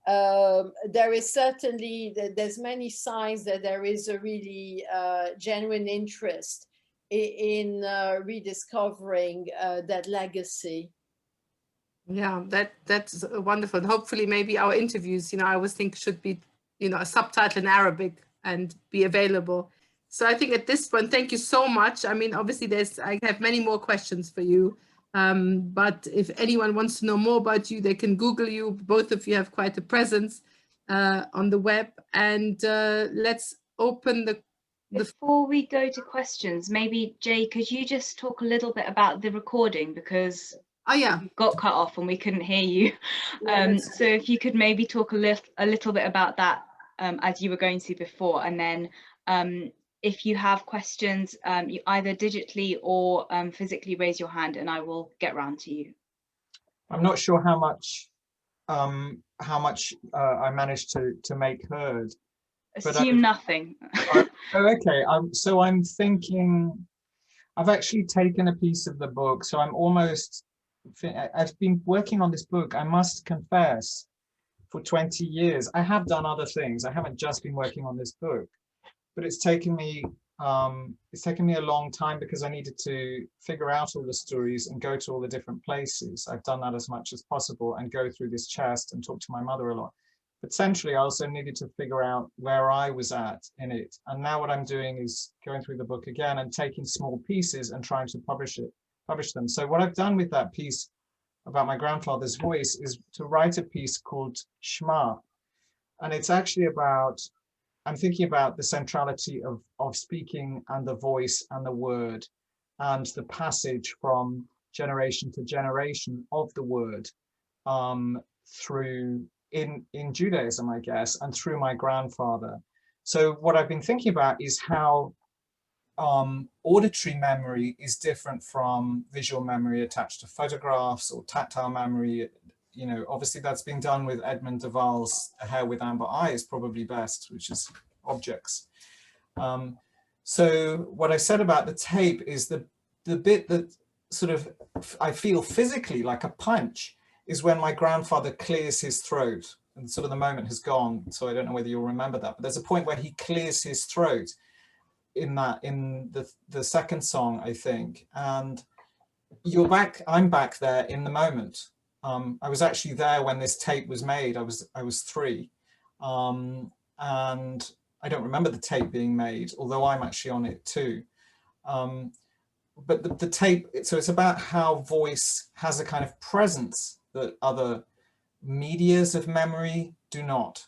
There is certainly, there's many signs that there is a really genuine interest in rediscovering that legacy. Yeah, that's wonderful. Hopefully maybe our interviews, you know, I always think should be, you know, a subtitle in Arabic and be available. So I think at this point, thank you so much. I mean, obviously I have many more questions for you. But if anyone wants to know more about you, they can Google you. Both of you have quite a presence on the web. And let's open the... Before we go to questions, maybe Jay, could you just talk a little bit about the recording, because yeah, we got cut off and we couldn't hear you. So if you could maybe talk a little bit about that as you were going to before, and then if you have questions, you either digitally or physically raise your hand and I will get round to you. I'm not sure how much I managed to make heard. Assume nothing. Okay, so I'm thinking, I've actually taken a piece of the book, so I've been working on this book, I must confess, for 20 years. I have done other things. I haven't just been working on this book, but it's taken me a long time because I needed to figure out all the stories and go to all the different places. I've done that as much as possible and go through this chest and talk to my mother a lot. But centrally, I also needed to figure out where I was at in it. And now what I'm doing is going through the book again and taking small pieces and trying to publish them. So what I've done with that piece about my grandfather's voice is to write a piece called Shema. And it's actually about, I'm thinking about the centrality of speaking and the voice and the word and the passage from generation to generation of the word through in Judaism, I guess, and through my grandfather. So what I've been thinking about is how auditory memory is different from visual memory attached to photographs or tactile memory. You know, obviously that's been done with Edmund de Waal's A Hair with Amber Eyes, probably best, which is objects. So what I said about the tape is the bit that sort of I feel physically like a punch is when my grandfather clears his throat, and sort of the moment has gone, so I don't know whether you'll remember that, but there's a point where he clears his throat in the second song, I think, and I'm back there in the moment. I was actually there when this tape was made. I was 3, and I don't remember the tape being made, although I'm actually on it too. But the tape, so it's about how voice has a kind of presence that other medias of memory do not.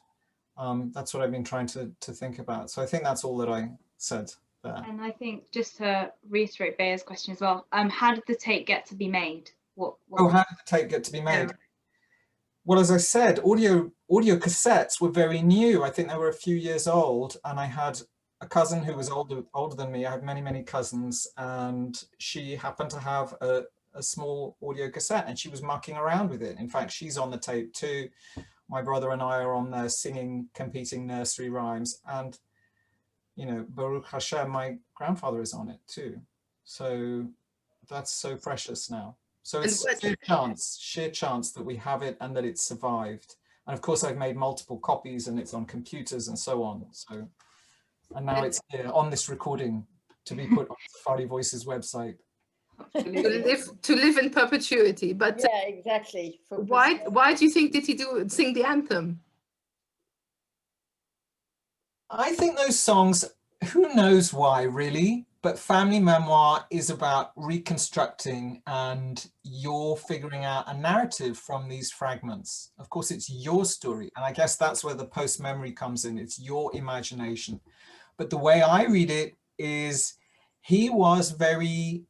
That's what I've been trying to think about. So I think that's all that I said there. And I think, just to reiterate Bea's question as well, how did the tape get to be made? How did the tape get to be made? Yeah. Well, as I said, audio cassettes were very new. I think they were a few years old, and I had a cousin who was older than me. I had many cousins, and she happened to have a small audio cassette, and she was mucking around with it. In fact, she's on the tape too. My brother and I are on there singing competing nursery rhymes, and you know, Baruch Hashem, my grandfather is on it too. So that's so precious now. So it's sheer chance that we have it and that it's survived. And of course, I've made multiple copies and it's on computers and so on. So, and now it's here on this recording to be put on Sephardi Voices website. to live in perpetuity. But yeah, exactly. Why do you think did he sing the anthem? I think those songs, who knows why, really? But family memoir is about reconstructing, and you're figuring out a narrative from these fragments. Of course, it's your story. And I guess that's where the post-memory comes in. It's your imagination. But the way I read it is he was a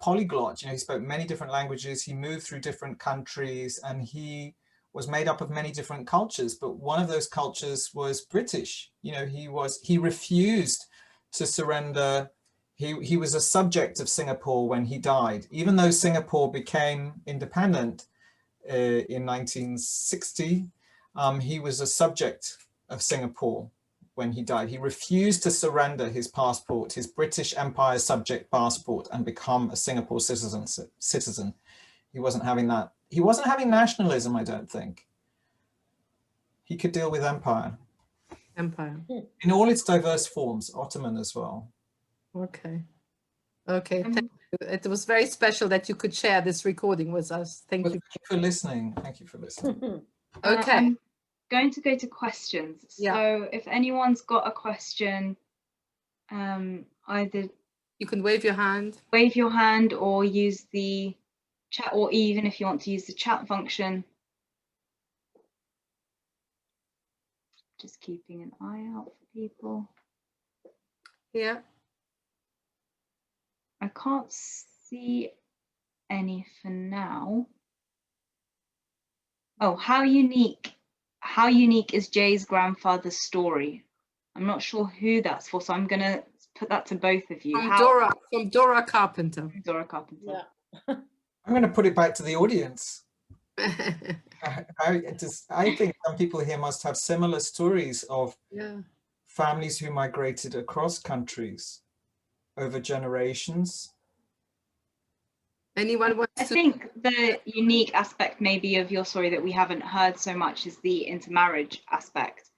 polyglot. You know, he spoke many different languages. He moved through different countries, and he was made up of many different cultures. But one of those cultures was British. You know, he refused to surrender. He was a subject of Singapore when he died, even though Singapore became independent in 1960. He was a subject of Singapore when he died. He refused to surrender his passport, his British Empire subject passport, and become a Singapore citizen. He wasn't having that. He wasn't having nationalism, I don't think. He could deal with empire. Empire. In all its diverse forms, Ottoman as well. Okay. Okay. Thank you. It was very special that you could share this recording with us. Thank you. Thank you for listening. Thank you for listening. Okay. I'm going to go to questions. Yeah. So if anyone's got a question, either You can wave your hand. wave your hand or use the chat, or even if you want to use the chat function. Just keeping an eye out for people. Yeah. I can't see any for now. Oh, how unique is Jay's grandfather's story? I'm not sure who that's for, so I'm gonna put that to both of you. From Dora Carpenter. Dora Carpenter. Yeah. I'm going to put it back to the audience. I think some people here must have similar stories of families who migrated across countries over generations. Anyone wants to? I think the unique aspect maybe of your story that we haven't heard so much is the intermarriage aspect.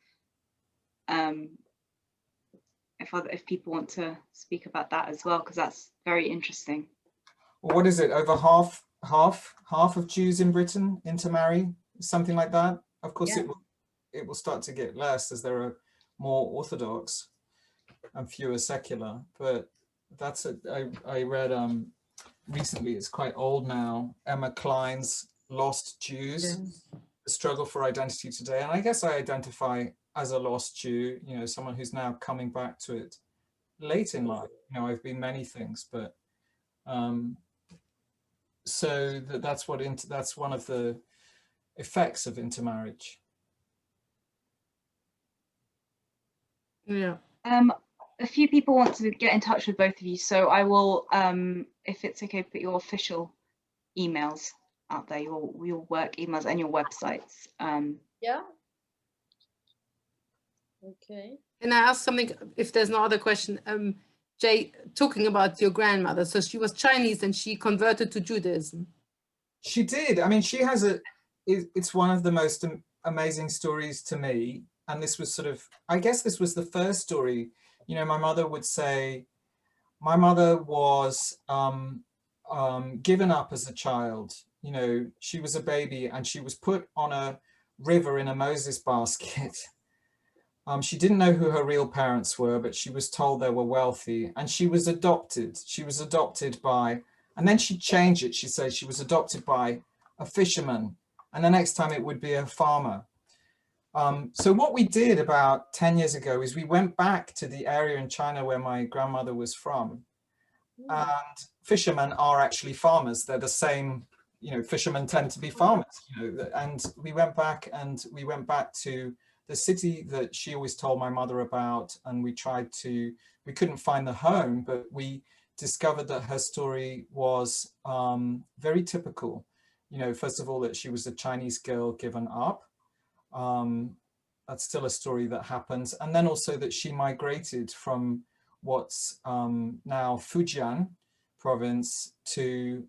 If people want to speak about that as well, because that's very interesting. Well, what is it? Over half of Jews in Britain intermarry, something like that. Of course, Yeah. it will start to get less as there are more Orthodox and fewer secular. But that's it. I read recently, it's quite old now, Emma Klein's Lost Jews, The Struggle for Identity Today. And I guess I identify as a lost Jew, you know, someone who's now coming back to it late in life. You know, I've been many things, but so that's one of the effects of intermarriage. Yeah. A few people want to get in touch with both of you, so I will, if it's okay, put your official emails out there, your work emails and your websites. Yeah. Okay. Can I ask something, if there's no other question? Jay, talking about your grandmother, so she was Chinese and she converted to Judaism. She did. I mean, she has it's one of the most amazing stories to me. And this was sort of, I guess this was the first story. You know, my mother would say, my mother was given up as a child. You know, she was a baby and she was put on a river in a Moses basket. She didn't know who her real parents were, but she was told they were wealthy, and she was adopted. She was adopted by, and then she changed it. She says she was adopted by a fisherman, and the next time it would be a farmer. So what we did about 10 years ago is we went back to the area in China where my grandmother was from. And fishermen are actually farmers. They're the same, you know, fishermen tend to be farmers, you know, and we went back to the city that she always told my mother about, and we couldn't find the home, but we discovered that her story was very typical. You know, first of all, that she was a Chinese girl given up. That's still a story that happens. And then also that she migrated from what's now Fujian province to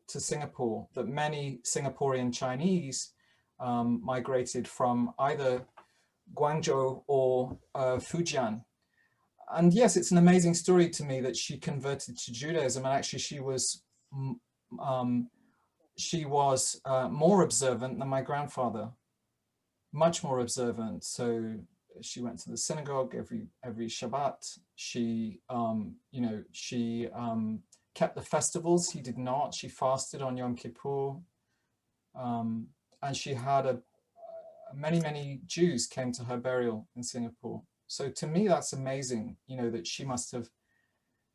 Singapore, that many Singaporean Chinese migrated from either Guangzhou or Fujian. And yes, it's an amazing story to me that she converted to Judaism, and actually she was more observant than my grandfather, much more observant. So she went to the synagogue every Shabbat. She, you know, she kept the festivals. He did not. She fasted on Yom Kippur. And she had many Jews came to her burial in Singapore. So to me, that's amazing, you know, that she must have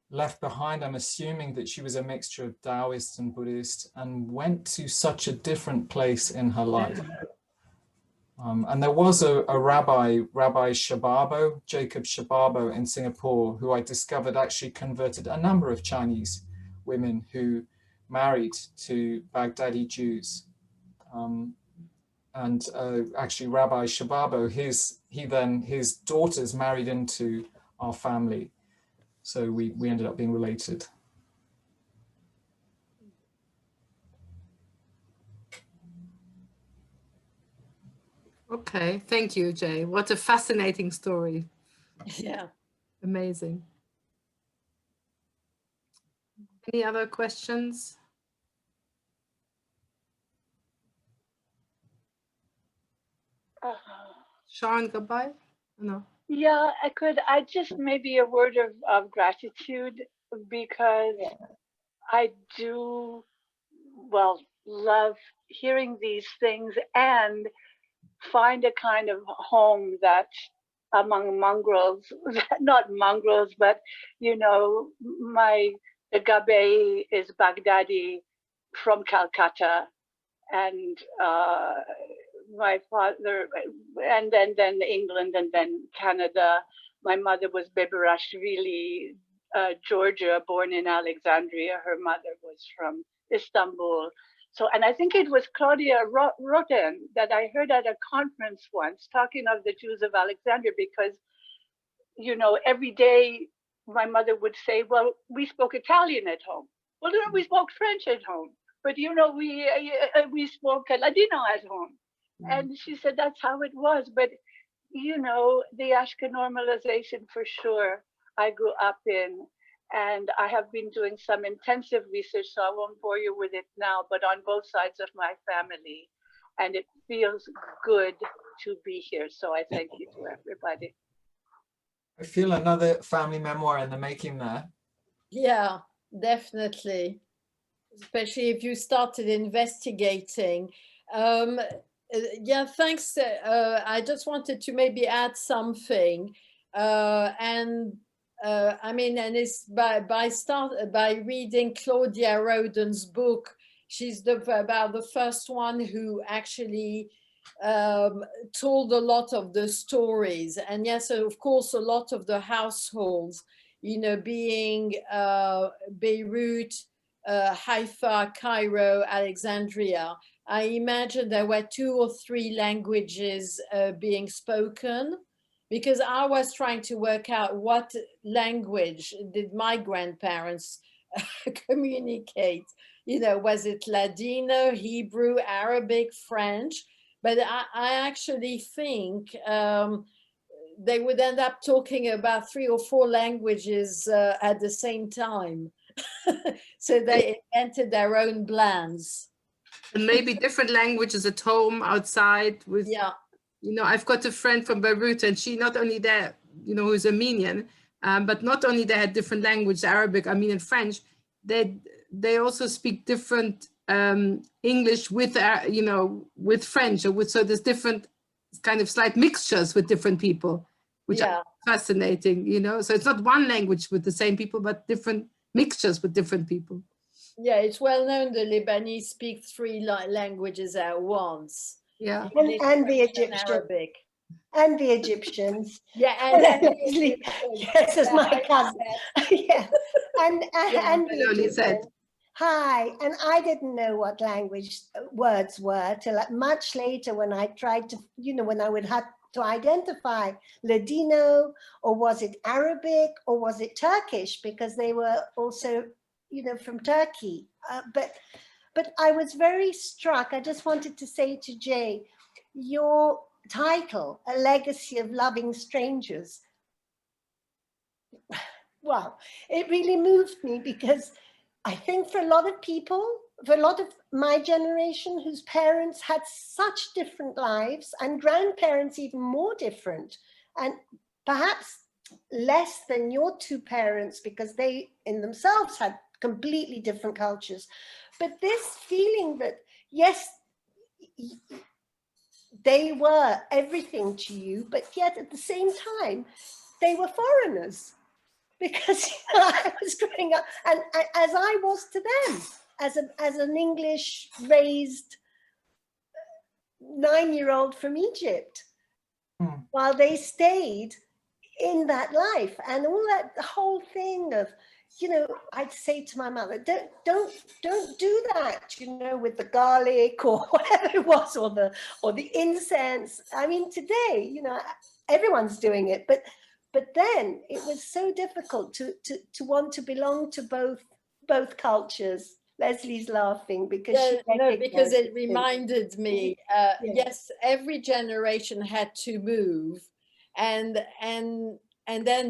left behind, I'm assuming that she was a mixture of Taoist and Buddhist, and went to such a different place in her life. And there was a rabbi, Rabbi Shababo, Jacob Shababo in Singapore, who I discovered actually converted a number of Chinese women who married to Baghdadi Jews. Actually Rabbi Shababo, his daughters married into our family. So we ended up being related. Okay, thank you, Jay. What a fascinating story. Yeah. Amazing. Any other questions? Sean, goodbye. No. Yeah, I could. I just maybe a word of gratitude, because I do, well, love hearing these things and find a kind of home that among mongrels, not mongrels, but, you know, the Gabe is Baghdadi from Calcutta, and my father, and then England, and then Canada. My mother was Beberashvili, Georgia, born in Alexandria. Her mother was from Istanbul. So, and I think it was Claudia Rotten that I heard at a conference once talking of the Jews of Alexandria, because, you know, every day my mother would say, well, we spoke Italian at home. Well, we spoke French at home. But, you know, we spoke Ladino at home. And she said that's how it was. But, you know, the Ashke normalization for sure I grew up in. And I have been doing some intensive research, so I won't bore you with it now, but on both sides of my family. And it feels good to be here. So I thank you to everybody. I feel another family memoir in the making there. Yeah, definitely. Especially if you started investigating. Yeah, thanks. I just wanted to maybe add something. I mean, and it's by reading Claudia Roden's book. She's about the first one who actually told a lot of the stories. And yes, of course, a lot of the households, you know, being Beirut, Haifa, Cairo, Alexandria. I imagine there were 2 or 3 languages being spoken, because I was trying to work out what language did my grandparents communicate. You know, was it Ladino, Hebrew, Arabic, French? But I actually think they would end up talking about 3 or 4 languages at the same time. So they invented their own blends. And maybe different languages at home, outside with, yeah. You know, I've got a friend from Beirut, and she not only there, you know, who's Armenian, but not only they had different languages, Arabic, Armenian, French, they also speak different English with, you know, with French, or with, so there's different kind of slight mixtures with different people, which are fascinating, you know, so it's not one language with the same people, but different mixtures with different people. Yeah, it's well known the Lebanese speak 3 languages at once. Yeah, and the Egyptian, Arabic, and the Egyptians. Yeah, and yes, as my cousin. Yeah, and the Egyptians. Hi, and I didn't know what language words were till much later, when I tried to, you know, when I would have to identify Ladino, or was it Arabic, or was it Turkish, because they were also, you know, from Turkey. But I was very struck. I just wanted to say to Jay, your title, A Legacy of Loving Strangers, well, it really moved me, because I think for a lot of people, for a lot of my generation, whose parents had such different lives, and grandparents even more different, and perhaps less than your two parents because they in themselves had completely different cultures. But this feeling that, yes, they were everything to you, but yet at the same time, they were foreigners. Because I was growing up, and as I was to them, as an English raised 9-year-old from Egypt, while they stayed in that life, and all that, the whole thing of, you know, I'd say to my mother, don't do that, you know, with the garlic or whatever it was, or the incense. I mean, today, you know, everyone's doing it, but then it was so difficult to want to belong to both cultures. Leslie's laughing because because it reminded me. Yes, every generation had to move, and then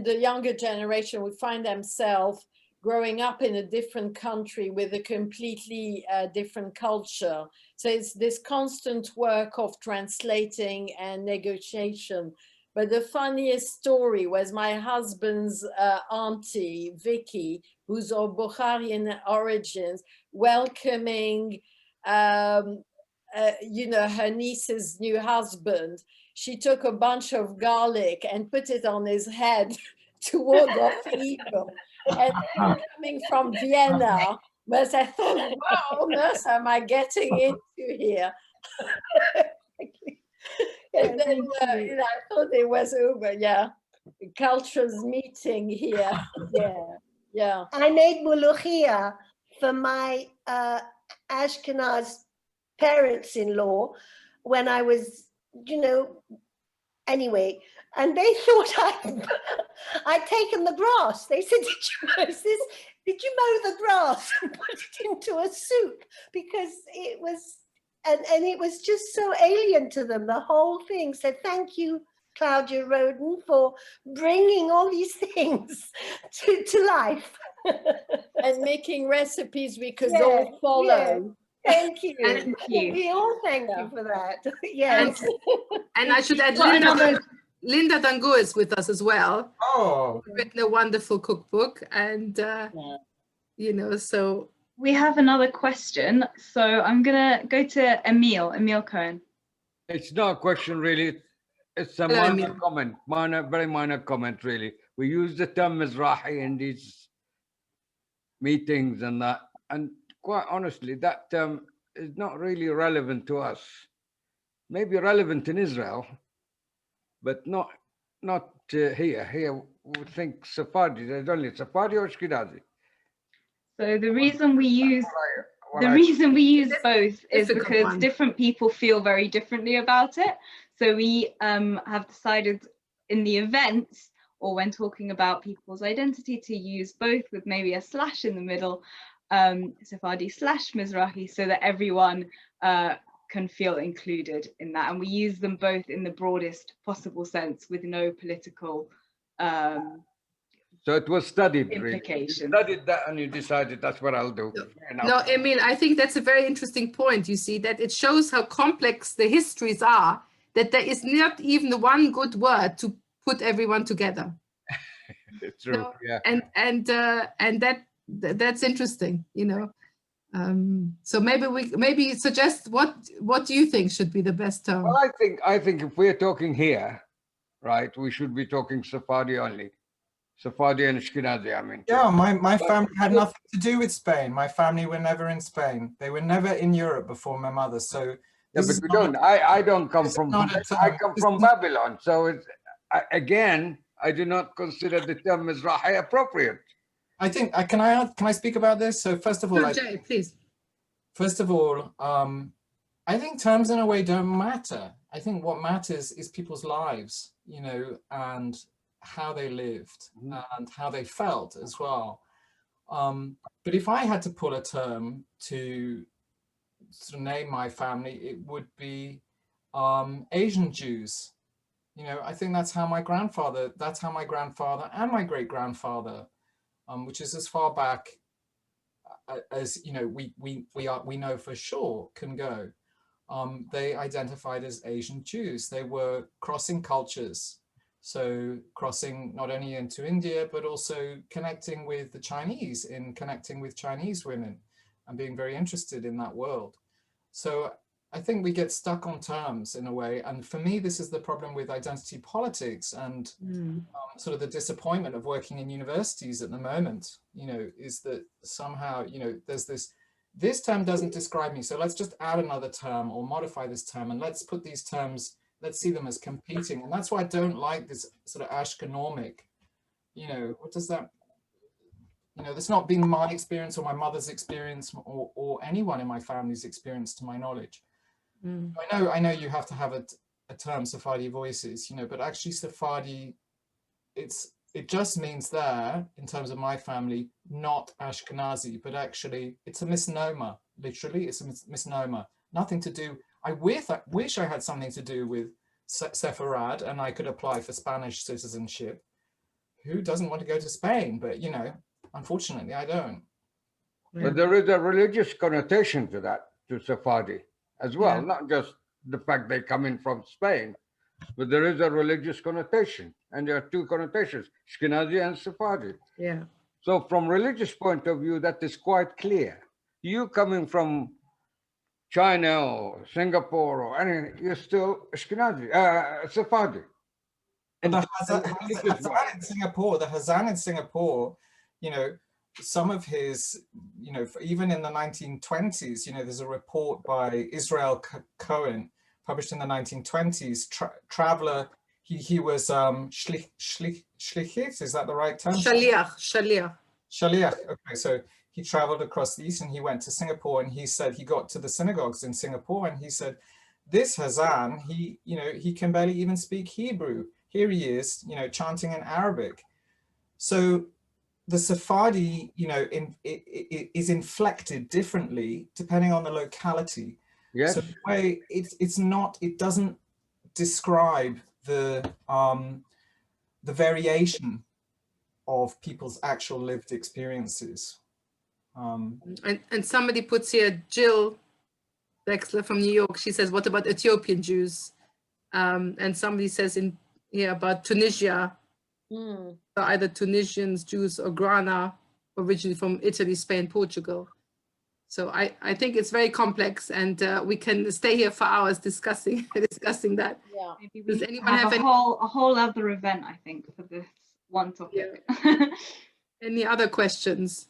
the younger generation would find themselves growing up in a different country with a completely different culture. So it's this constant work of translating and negotiation. But the funniest story was my husband's auntie, Vicky, who's of Bukharian origins, welcoming, you know, her niece's new husband. She took a bunch of garlic and put it on his head to ward off evil. And coming from Vienna, but I thought, what on earth am I getting into here? And then, you know, I thought it was over. Yeah, cultures meeting here. Yeah. I made muluchia for my Ashkenaz parents-in-law when I was, you know, anyway, and they thought I'd taken the grass. They said, did you mow the grass and put it into a soup? Because it was, and it was just so alien to them, the whole thing. So thank you, Claudia Roden, for bringing all these things to life. And making recipes we could all follow. Thank you. Thank you. We all thank you for that. Yes. And I should add, Linda Dango is with us as well. Oh, Written a wonderful cookbook, and you know, so we have another question. So I'm gonna go to Emil Cohen. It's not a question really. It's a minor comment, very minor comment really. We use the term Mizrahi in these meetings and that, and quite honestly, that term is not really relevant to us. Maybe relevant in Israel, but not here. Here we think Sephardi. There's only Sephardi or Ashkenazi. So the reason we use both is because different people feel very differently about it. So we have decided in the events or when talking about people's identity to use both with maybe a slash in the middle, Sephardi / Mizrahi, so that everyone can feel included in that. And we use them both in the broadest possible sense with no political so it was studied, implications. Really. You studied that and you decided that's what I'll do. No, Emil, I think that's a very interesting point. You see, that it shows how complex the histories are, that there is not even one good word to put everyone together. It's true, no? Yeah. And that's interesting, you know. So maybe suggest what do you think should be the best term? Well, I think if we're talking here, right, we should be talking Sephardi only. Sephardi and Ashkenazi, I mean. Yeah, my family had nothing to do with Spain. My family were never in Spain. They were never in Europe before my mother. So yeah, but we don't. I don't come from. I come from Babylon. So it's, again, I do not consider the term Mizrahi appropriate. I think can I speak about this? So first of all, no, Jay, please. First of all, I think terms in a way don't matter. I think what matters is people's lives, you know, and how they lived and how they felt as well. But if I had to pull a term to sort of name my family, it would be Asian Jews. You know, I think that's how my grandfather and my great-grandfather, which is as far back as, you know, we know for sure can go. They identified as Asian Jews. They were crossing cultures. So crossing not only into India, but also connecting with the Chinese, in connecting with Chinese women and being very interested in that world. So I think we get stuck on terms in a way. And for me, this is the problem with identity politics and sort of the disappointment of working in universities at the moment, you know, is that somehow, you know, there's this term doesn't describe me, so let's just add another term or modify this term, and let's put these terms, let's see them as competing. And that's why I don't like this sort of Ashkenomic, you know, what does that, you know, that's not been my experience or my mother's experience or anyone in my family's experience to my knowledge. I know you have to have a term, Sephardi Voices, you know, but actually Sephardi, it just means there, in terms of my family, not Ashkenazi, but actually it's a misnomer. Literally, it's a misnomer. Nothing to do. I wish I had something to do with Sepharad and I could apply for Spanish citizenship. Who doesn't want to go to Spain? But, you know, unfortunately, I don't. But there is a religious connotation to that, to Sephardi as well, not just the fact they come in from Spain, but there is a religious connotation, and there are two connotations, Ashkenazi and Sephardi. Yeah. So from religious point of view, that is quite clear. You coming from China or Singapore or anything, you're still Ashkenazi, Sephardi. And the Hazan in Singapore, you know, some of his, you know, even in the 1920s, you know, there's a report by Israel Cohen published in the 1920s, traveler, he was shlichit, is that the right term? Shaliach. Okay, so he traveled across the east and he went to Singapore, and he said he got to the synagogues in Singapore and he said, this Hazan, you know, he can barely even speak Hebrew. Here he is, you know, chanting in Arabic. So the Sephardi, you know, is inflected differently depending on the locality. Yes. So the way it doesn't describe the variation of people's actual lived experiences. And somebody puts here, Jill Wexler from New York, she says, what about Ethiopian Jews? And somebody says about Tunisia, either Tunisians, Jews, or Grana, originally from Italy, Spain, Portugal. So I think it's very complex, and we can stay here for hours discussing that. Yeah. Maybe Does we anyone have a whole other event, I think, for this one topic. Yeah. Any other questions?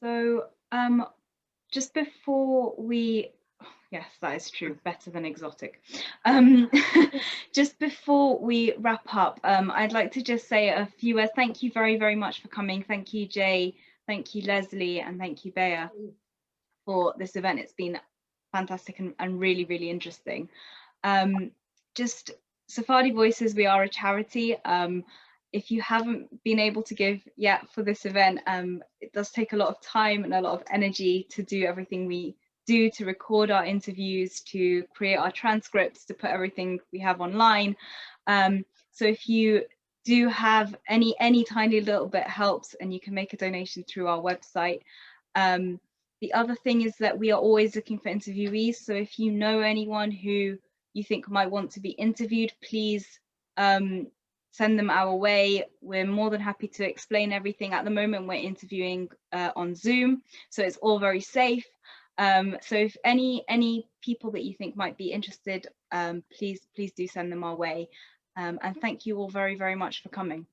So just before we, yes, that is true, better than exotic. Just before we wrap up, I'd like to just say a few words. Thank you very, very much for coming. Thank you, Jay. Thank you, Leslie, and thank you, Bea, for this event. It's been fantastic and really, really interesting. Just Sephardi Voices, we are a charity. If you haven't been able to give yet for this event, it does take a lot of time and a lot of energy to do everything we do, to record our interviews, to create our transcripts, to put everything we have online. So if you do have any tiny little bit helps, and you can make a donation through our website. The other thing is that we are always looking for interviewees. So if you know anyone who you think might want to be interviewed, please send them our way. We're more than happy to explain everything. At the moment, we're interviewing on Zoom, so it's all very safe. So if any people that you think might be interested, please do send them our way. And thank you all very, very much for coming.